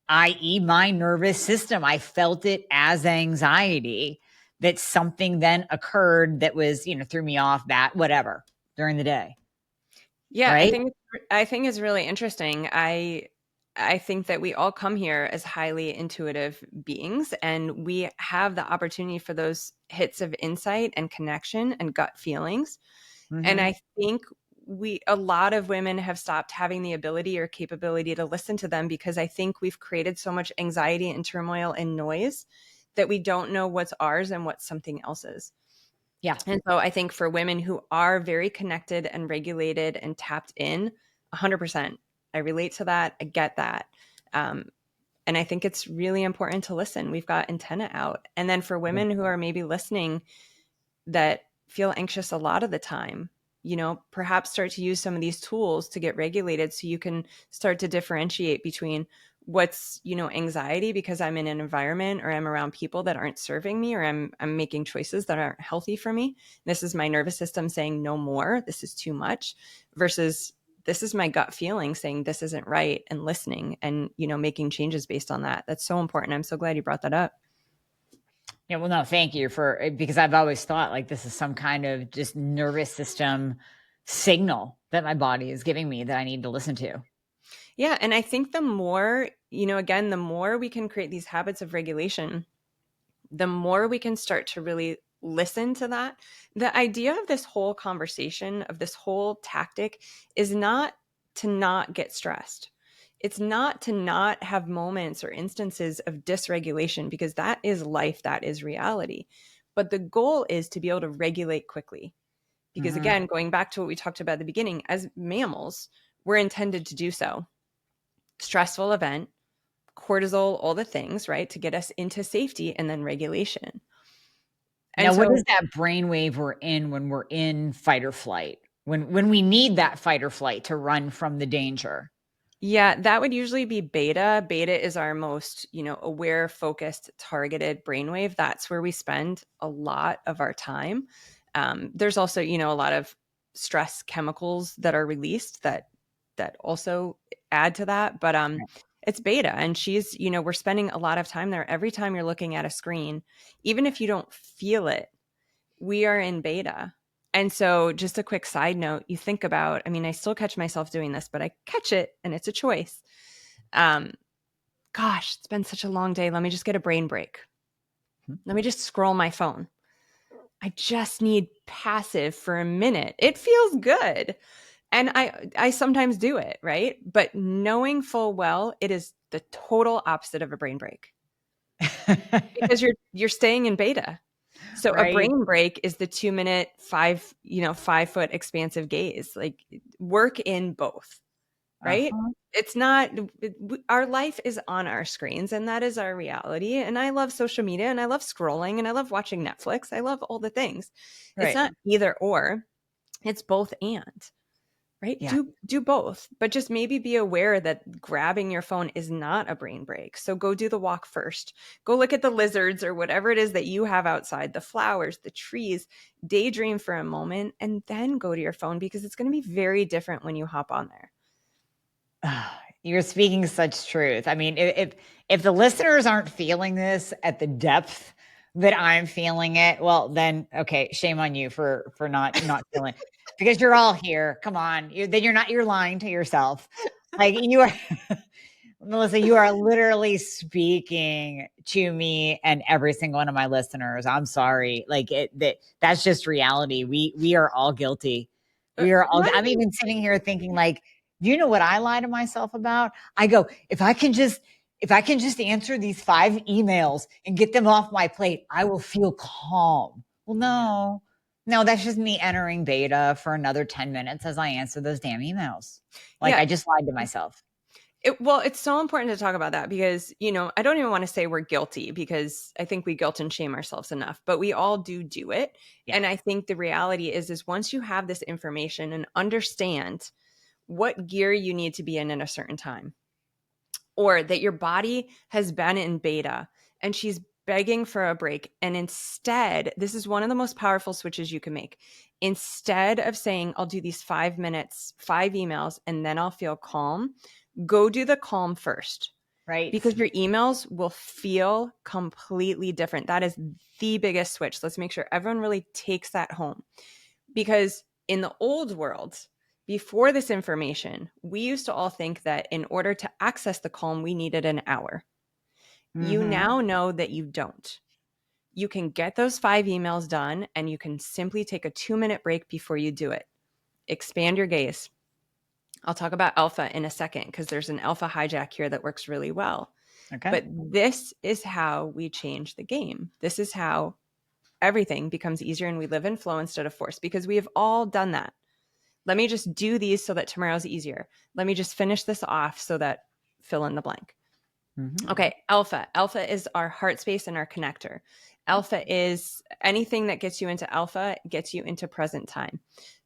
i.e. my nervous system. I felt it as anxiety that something then occurred that was, threw me off, that whatever during the day. Yeah, Right? I think it's really interesting. I think that we all come here as highly intuitive beings, and we have the opportunity for those hits of insight and connection and gut feelings. And I think a lot of women have stopped having the ability or capability to listen to them because I think we've created so much anxiety and turmoil and noise that we don't know what's ours and what's something else's. Yeah. And so I think for women who are very connected and regulated and tapped in, 100%, I relate to that. I get that. And I think it's really important to listen. We've got antenna out. And then for women who are maybe listening that feel anxious a lot of the time, perhaps start to use some of these tools to get regulated so you can start to differentiate between what's, anxiety because I'm in an environment or I'm around people that aren't serving me or I'm making choices that aren't healthy for me. This is my nervous system saying no more, this is too much, versus this is my gut feeling saying this isn't right, and listening and, making changes based on that. That's so important. I'm so glad you brought that up. Yeah, well, no, thank you because I've always thought like this is some kind of just nervous system signal that my body is giving me that I need to listen to. Yeah. And I think the more, again, the more we can create these habits of regulation, the more we can start to really listen to that. The idea of this whole conversation, of this whole tactic, is not to not get stressed. It's not to not have moments or instances of dysregulation, because that is life, that is reality. But the goal is to be able to regulate quickly. Because again, going back to what we talked about at the beginning, as mammals, we're intended to do so. Stressful event, cortisol, all the things, right, to get us into safety, and then regulation. Now, And what so, is that brainwave we're in when we're in fight or flight? When we need that fight or flight to run from the danger? yeah, that would usually be beta. Beta is our most, aware, focused, targeted brainwave. That's where we spend a lot of our time. There's also, a lot of stress chemicals that are released that also add to that. But it's beta, and she's, we're spending a lot of time there. Every time you're looking at a screen, even if you don't feel it, we are in beta. And so, just a quick side note, you think about, I mean, I still catch myself doing this, but I catch it and it's a choice. Um, Gosh, it's been such a long day. Let me just get a brain break. Let me just scroll my phone. I just need passive for a minute. It feels good. And I sometimes do it, right? But knowing full well it is the total opposite of a brain break, because you're staying in beta. So a Right? brain break is the 2 minute, 5 foot expansive gaze. Like, work in both, right? Uh-huh. It's not, our life is on our screens, and that is our reality. And I love social media, and I love scrolling, and I love watching Netflix. I love all the things. It's Right. not either or, it's both and. Right? Yeah. Do both, but just maybe be aware that grabbing your phone is not a brain break. So go do the walk first. Go look at the lizards or whatever it is that you have outside, the flowers, the trees, daydream for a moment, and then go to your phone, because it's going to be very different when you hop on there. You're speaking such truth. I mean, if the listeners aren't feeling this at the depth that I'm feeling it, well, then okay, shame on you for not feeling, because you're all here. Come on, you're lying to yourself. Like you are, Melissa, you are literally speaking to me and every single one of my listeners. I'm sorry, like that's just reality. We are all guilty. We are all. I'm Right. even sitting here thinking like, do you know what I lie to myself about? I go, if I can just answer these 5 emails and get them off my plate, I will feel calm. Well, no. No, that's just me entering beta for another 10 minutes as I answer those damn emails. Like Yeah. I just lied to myself. Well, it's so important to talk about that, because, I don't even want to say we're guilty, because I think we guilt and shame ourselves enough, but we all do it. Yeah. And I think the reality is once you have this information and understand what gear you need to be in at a certain time, or that your body has been in beta and she's begging for a break. And instead, this is one of the most powerful switches you can make. Instead of saying, I'll do these 5 minutes, 5 emails, and then I'll feel calm, go do the calm first. Right. Because your emails will feel completely different. That is the biggest switch. Let's make sure everyone really takes that home. Because in the old world, before this information, we used to all think that in order to access the calm, we needed an hour. You Mhm. now know that you don't. You can get those 5 emails done, and you can simply take a 2 minute break before you do it. Expand your gaze. I'll talk about alpha in a second, because there's an alpha hijack here that works really well. Okay. But this is how we change the game. This is how everything becomes easier, and we live in flow instead of force, because we have all done that. Let me just do these so that tomorrow's easier. Let me just finish this off so that fill in the blank. Mhm. Okay, alpha. Alpha is our heart space and our connector. Alpha is anything that gets you into alpha, gets you into present time.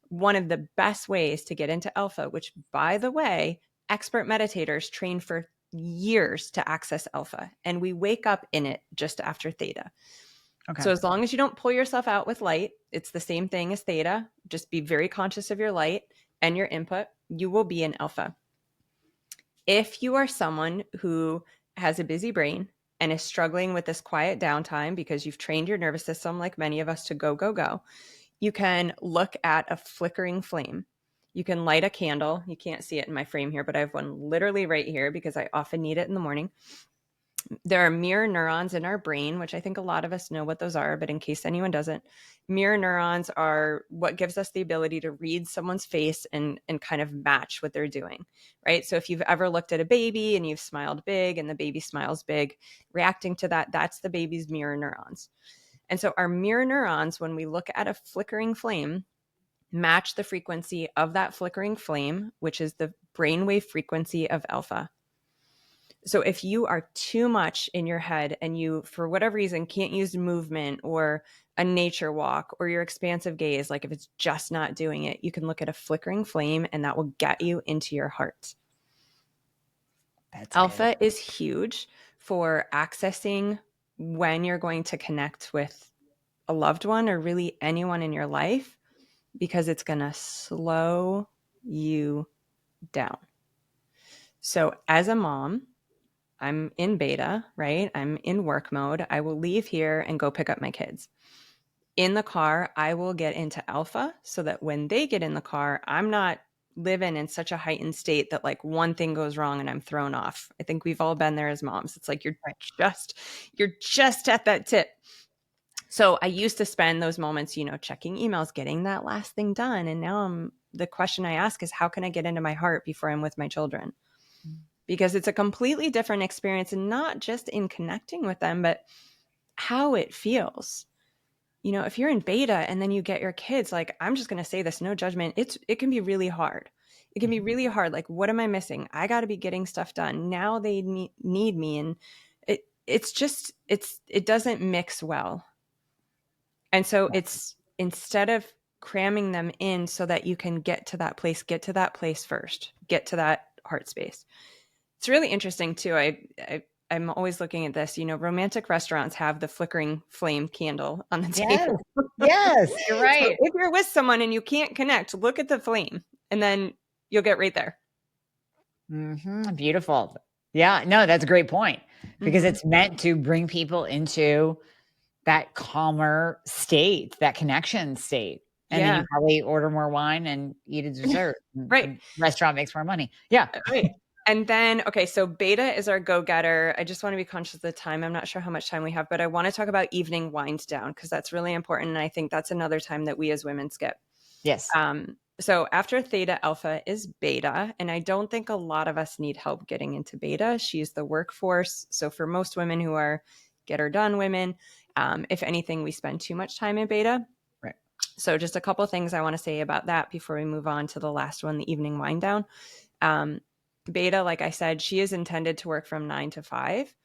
One of the best ways to get into alpha, which, by the way, expert meditators train for years to access alpha, and we wake up in it just after theta. Okay. So as long as you don't pull yourself out with light, it's the same thing as theta. Just be very conscious of your light and your input. You will be in alpha. If you are someone who has a busy brain and is struggling with this quiet downtime because you've trained your nervous system, like many of us, to go, go, go, you can look at a flickering flame. You can light a candle. You can't see it in my frame here, but I have one literally right here because I often need it in the morning. There are mirror neurons in our brain, which I think a lot of us know what those are, but in case anyone doesn't, mirror neurons are what gives us the ability to read someone's face and kind of match what they're doing, right? So if you've ever looked at a baby and you've smiled big and the baby smiles big, reacting to that, that's the baby's mirror neurons. And so our mirror neurons, when we look at a flickering flame, match the frequency of that flickering flame, which is the brainwave frequency of alpha. So if you are too much in your head and you, for whatever reason, can't use movement or a nature walk or your expansive gaze, like if it's just not doing it, you can look at a flickering flame and that will get you into your heart. That's Alpha good. is huge for accessing when you're going to connect with a loved one or really anyone in your life, because it's going to slow you down. So as a mom, I'm in beta, right? I'm in work mode. I will leave here and go pick up my kids. In the car, I will get into alpha so that when they get in the car, I'm not living in such a heightened state that like one thing goes wrong and I'm thrown off. I think we've all been there as moms. It's like you're just at that tip. So I used to spend those moments, checking emails, getting that last thing done. And now the question I ask is, how can I get into my heart before I'm with my children? Because it's a completely different experience, and not just in connecting with them, but how it feels. If you're in beta and then you get your kids, like, I'm just going to say this, no judgment. It can be really hard. It can be really hard. Like, what am I missing? I got to be getting stuff done. Now they need me. And it doesn't mix well. And so it's, instead of cramming them in so that you can get to that place first, get to that heart space. It's really interesting too. I'm always looking at this, romantic restaurants have the flickering flame candle on the table. Yes, you're right. So if you're with someone and you can't connect, look at the flame and then you'll get right there. Mm-hmm. Beautiful. Yeah, no, that's a great point, because it's meant to bring people into that calmer state, that connection state. And then you probably order more wine and eat a dessert. Right. The restaurant makes more money. Yeah. Right. And then, okay, so beta is our go-getter. I just want to be conscious of the time. I'm not sure how much time we have, but I want to talk about evening wind down because that's really important. And I think that's another time that we as women skip. Yes. So after theta, alpha is beta. And I don't think a lot of us need help getting into beta. She's the workforce. So for most women who are get her done women, if anything, we spend too much time in beta. Right. So just a couple of things I want to say about that before we move on to the last one, the evening wind down. Beta, like I said, she is intended to work from 9 to 5.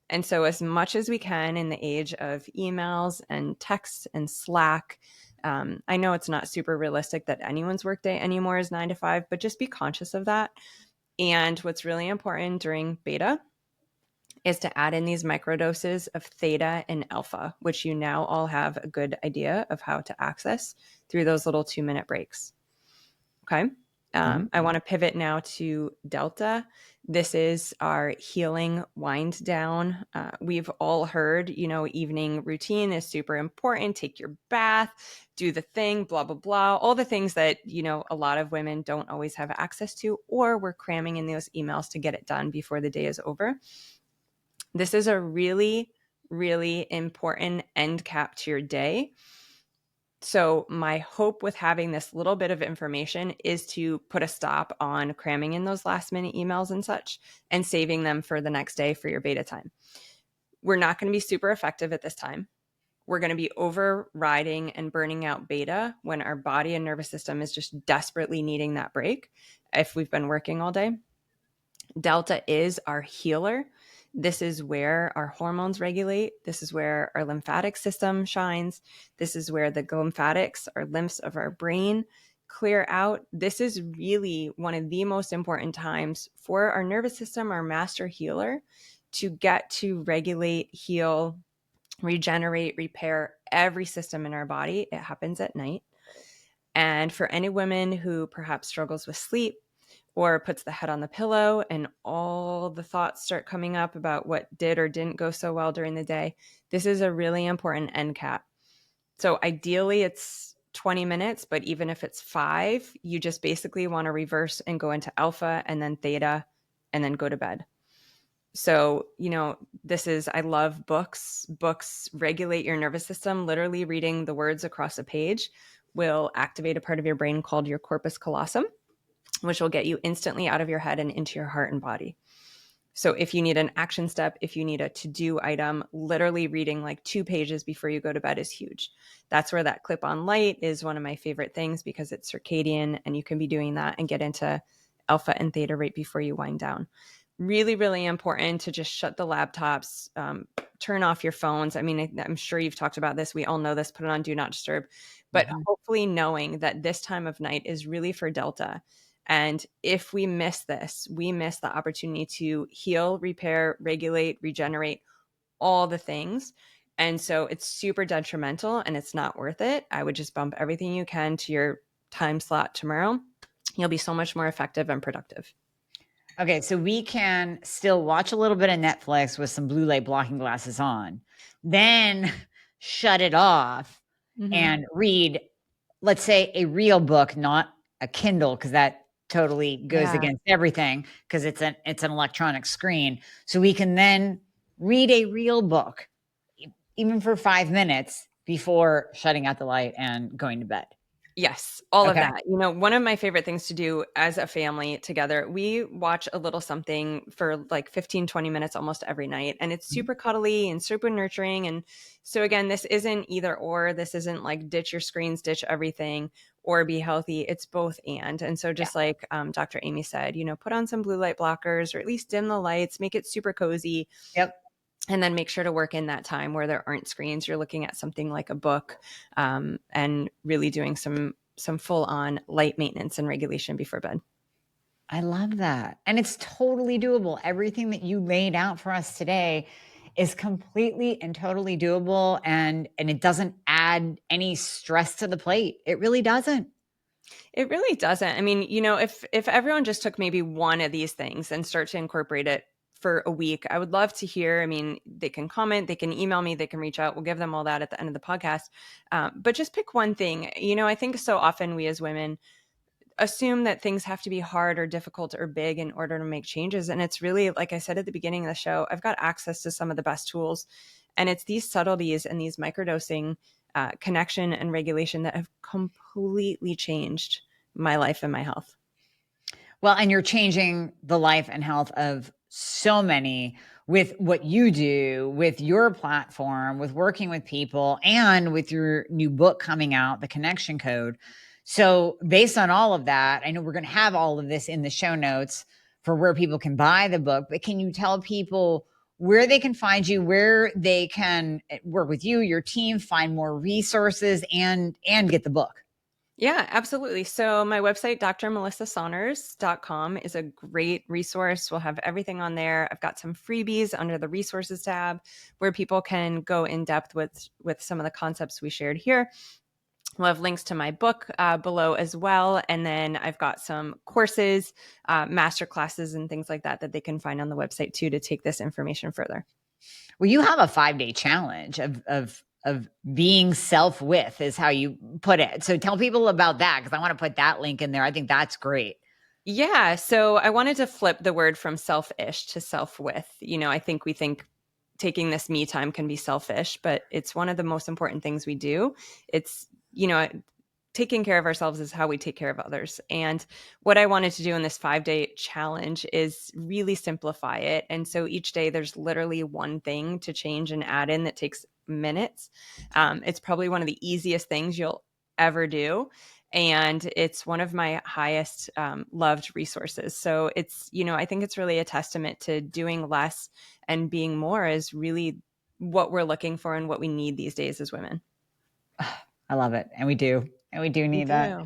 And so as much as we can in the age of emails and texts and Slack, I know it's not super realistic that anyone's workday anymore is 9 to 5, but just be conscious of that. And what's really important during beta is to add in these microdoses of theta and alpha, which you now all have a good idea of how to access through those little 2-minute breaks. Okay. I want to pivot now to delta. This is our healing wind down. We've all heard, evening routine is super important. Take your bath, do the thing, blah, blah, blah. All the things that, a lot of women don't always have access to, or we're cramming in those emails to get it done before the day is over. This is a really, really important end cap to your day. So my hope with having this little bit of information is to put a stop on cramming in those last minute emails and such and saving them for the next day for your beta time. We're not going to be super effective at this time. We're going to be overriding and burning out beta when our body and nervous system is just desperately needing that break if we've been working all day. Delta is our healer. This is where our hormones regulate. This is where our lymphatic system shines. This is where the lymphatics, our lymphs of our brain, clear out. This is really one of the most important times for our nervous system, our master healer, to get to regulate, heal, regenerate, repair every system in our body. It happens at night. And for any women who perhaps struggles with sleep, or puts the head on the pillow and all the thoughts start coming up about what did or didn't go so well during the day, this is a really important end cap. So ideally it's 20 minutes, but even if it's 5, you just basically want to reverse and go into alpha and then theta and then go to bed. So, I love books. Books regulate your nervous system. Literally reading the words across a page will activate a part of your brain called your corpus callosum, which will get you instantly out of your head and into your heart and body. So if you need an action step, if you need a to-do item, literally reading like 2 pages before you go to bed is huge. That's where that clip-on light is one of my favorite things, because it's circadian and you can be doing that and get into alpha and theta right before you wind down. Really, really important to just shut the laptops, turn off your phones. I mean, I'm sure you've talked about this. We all know this, put it on do not disturb, but hopefully knowing that this time of night is really for Delta. And if we miss this, we miss the opportunity to heal, repair, regulate, regenerate, all the things. And so it's super detrimental and it's not worth it. I would just bump everything you can to your time slot tomorrow. You'll be so much more effective and productive. Okay, so we can still watch a little bit of Netflix with some blue light blocking glasses on, then shut it off and read, let's say, a real book, not a Kindle, because that totally goes against everything, because it's an electronic screen. So we can then read a real book, even for 5 minutes before shutting out the light and going to bed. Yes, all of that. One of my favorite things to do as a family together, we watch a little something for like 15, 20 minutes almost every night. And it's super cuddly and super nurturing. And so again, this isn't either or. This isn't like ditch your screens, ditch everything, or be healthy. It's both and. And so just like Dr. Amie said, put on some blue light blockers, or at least dim the lights, make it super cozy. Yep. And then make sure to work in that time where there aren't screens. You're looking at something like a book, and really doing some full on light maintenance and regulation before bed. I love that. And it's totally doable. Everything that you laid out for us today is completely and totally doable. And it doesn't add any stress to the plate. It really doesn't. It really doesn't. I mean, if everyone just took maybe one of these things and start to incorporate it for a week, I would love to hear. I mean, they can comment, they can email me, they can reach out. We'll give them all that at the end of the podcast. But just pick one thing. I think so often we as women assume that things have to be hard or difficult or big in order to make changes. And it's really, like I said at the beginning of the show, I've got access to some of the best tools. And it's these subtleties and these microdosing connection and regulation that have completely changed my life and my health. Well, and you're changing the life and health of so many with what you do, with your platform, with working with people, and with your new book coming out, The Connection Code. So based on all of that, I know we're going to have all of this in the show notes for where people can buy the book, but can you tell people where they can find you, where they can work with you, your team, find more resources, and get the book? Yeah, absolutely. So my website, drmelissasaunders.com, is a great resource. We'll have everything on there. I've got some freebies under the resources tab where people can go in depth with some of the concepts we shared here. We'll have links to my book below as well. And then I've got some courses, master classes, and things like that they can find on the website too, to take this information further. Well, you have a 5-day challenge of being self-with, is how you put it. So tell people about that, because I want to put that link in there. I think that's great. Yeah. So I wanted to flip the word from selfish to self-with. I think we think taking this me time can be selfish, but it's one of the most important things we do. It's, taking care of ourselves is how we take care of others. And what I wanted to do in this 5-day challenge is really simplify it. And so each day there's literally one thing to change and add in that takes minutes. It's probably one of the easiest things you'll ever do. And it's one of my highest loved resources. So it's, I think it's really a testament to doing less and being more is really what we're looking for and what we need these days as women. I love it. And we do. And we do need that.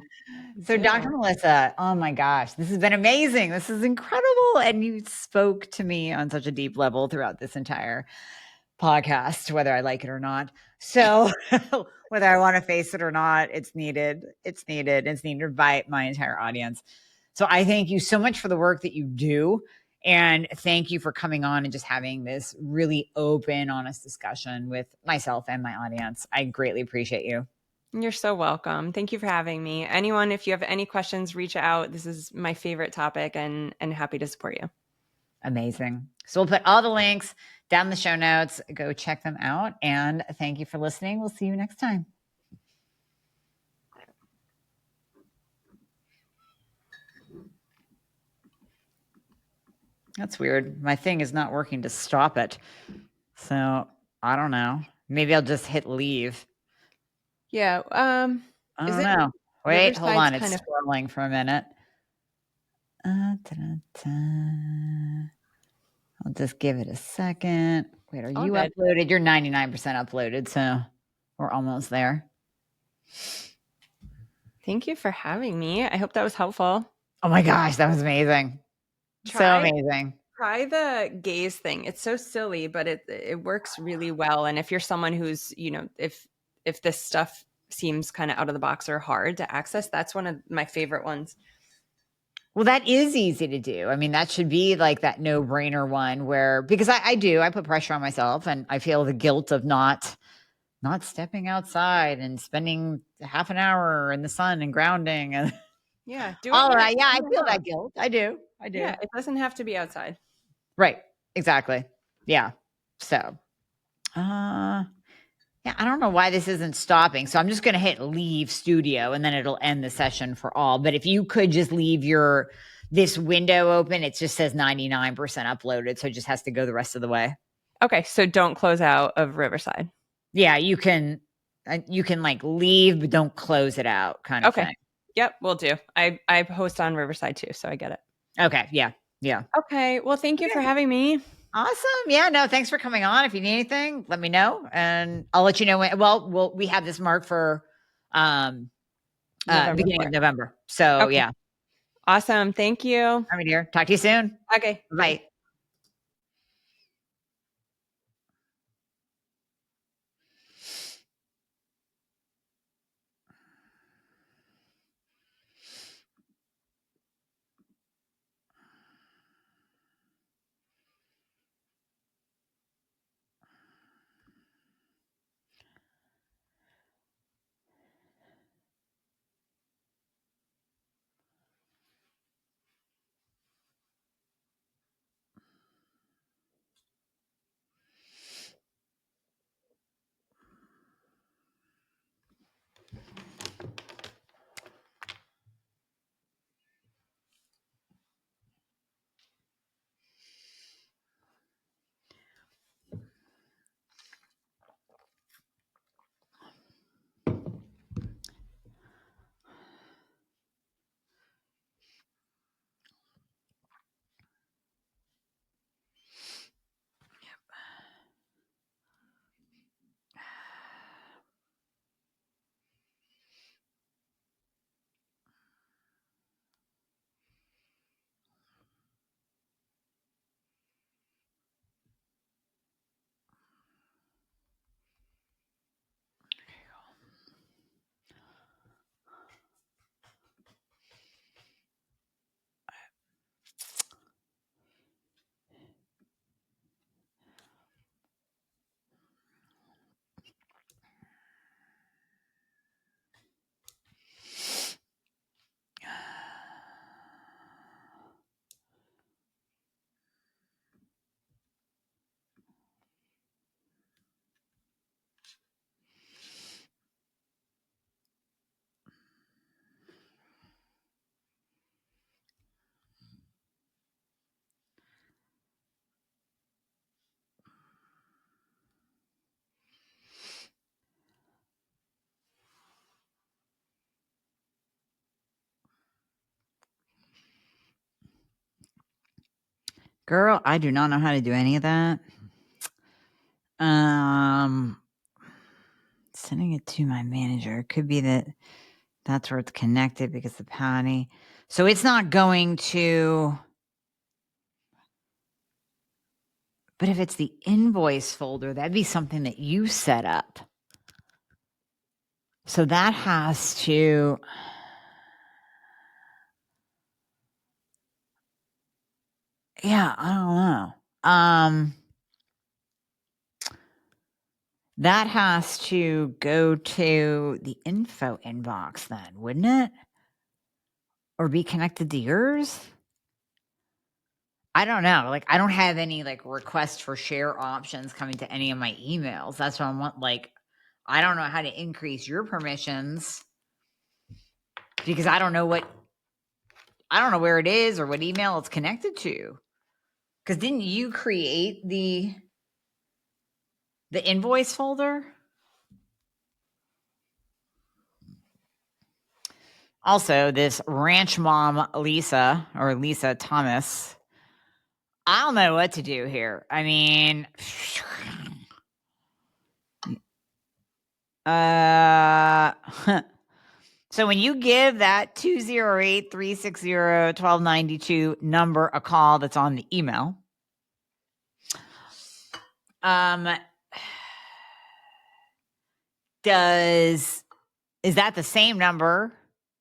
So do. Dr. Melissa, oh my gosh, this has been amazing. This is incredible. And you spoke to me on such a deep level throughout this entire podcast, whether I like it or not. So whether I want to face it or not, it's needed. It's needed. It's needed by my entire audience. So I thank you so much for the work that you do. And thank you for coming on and just having this really open, honest discussion with myself and my audience. I greatly appreciate you. You're so welcome. Thank you for having me. Anyone, if you have any questions, reach out. This is my favorite topic and happy to support you. Amazing. So we'll put all the links down in the show notes. Go check them out. And thank you for listening. We'll see you next time. That's weird. My thing is not working to stop it. So I don't know. Maybe I'll just hit leave. Yeah. I don't know. Wait, hold on. It's scrolling for a minute. I'll just give it a second. Wait, are you uploaded? You're 99% uploaded, so we're almost there. Thank you for having me. I hope that was helpful. Oh my gosh, that was amazing. So amazing. Try the gaze thing. It's so silly, but it works really well. And if you're someone who's, if this stuff seems kind of out of the box or hard to access, that's one of my favorite ones. Well, that is easy to do. I mean, that should be like that no-brainer one where, because I put pressure on myself and I feel the guilt of not stepping outside and spending half an hour in the sun and grounding and all of that. Yeah, I feel that guilt. I do. Yeah, it doesn't have to be outside. Right. Exactly. Yeah. So, yeah, I don't know why this isn't stopping. So I'm just going to hit leave studio and then it'll end the session for all. But if you could just leave this window open, it just says 99% uploaded. So it just has to go the rest of the way. Okay. So don't close out of Riverside. Yeah, you can like leave, but don't close it out kind of thing. Yep, will do. I host on Riverside too, so I get it. Okay. Yeah. Yeah. Okay. Well, thank you for having me. Awesome. Yeah, no, thanks for coming on. If you need anything, let me know and I'll let you know when, we have this marked for beginning of November. So yeah. Awesome. Thank you. All right, dear. Talk to you soon. Okay. Bye. Girl, I do not know how to do any of that. Sending it to my manager. It could be that's where it's connected because the Patty. So it's not going to. But if it's the invoice folder, that'd be something that you set up. So that has to. Yeah, I don't know. That has to go to the info inbox then, wouldn't it? Or be connected to yours? I don't know. Like, I don't have any like requests for share options coming to any of my emails. That's what I want. Like, I don't know how to increase your permissions because I don't know where it is or what email it's connected to. Because didn't you create the invoice folder? Also, this ranch mom, Lisa Thomas, I don't know what to do here. I mean, so when you give that 208-360-1292 number a call that's on the email, is that the same number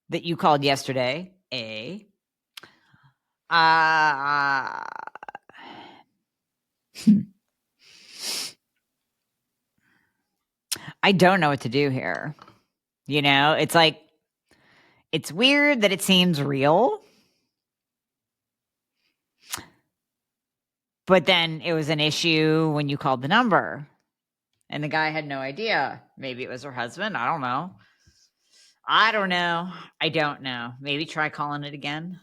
that you called yesterday? I don't know what to do here. You know, it's like, it's weird that it seems real, but then it was an issue when you called the number and the guy had no idea. Maybe it was her husband. I don't know. I don't know. Maybe try calling it again.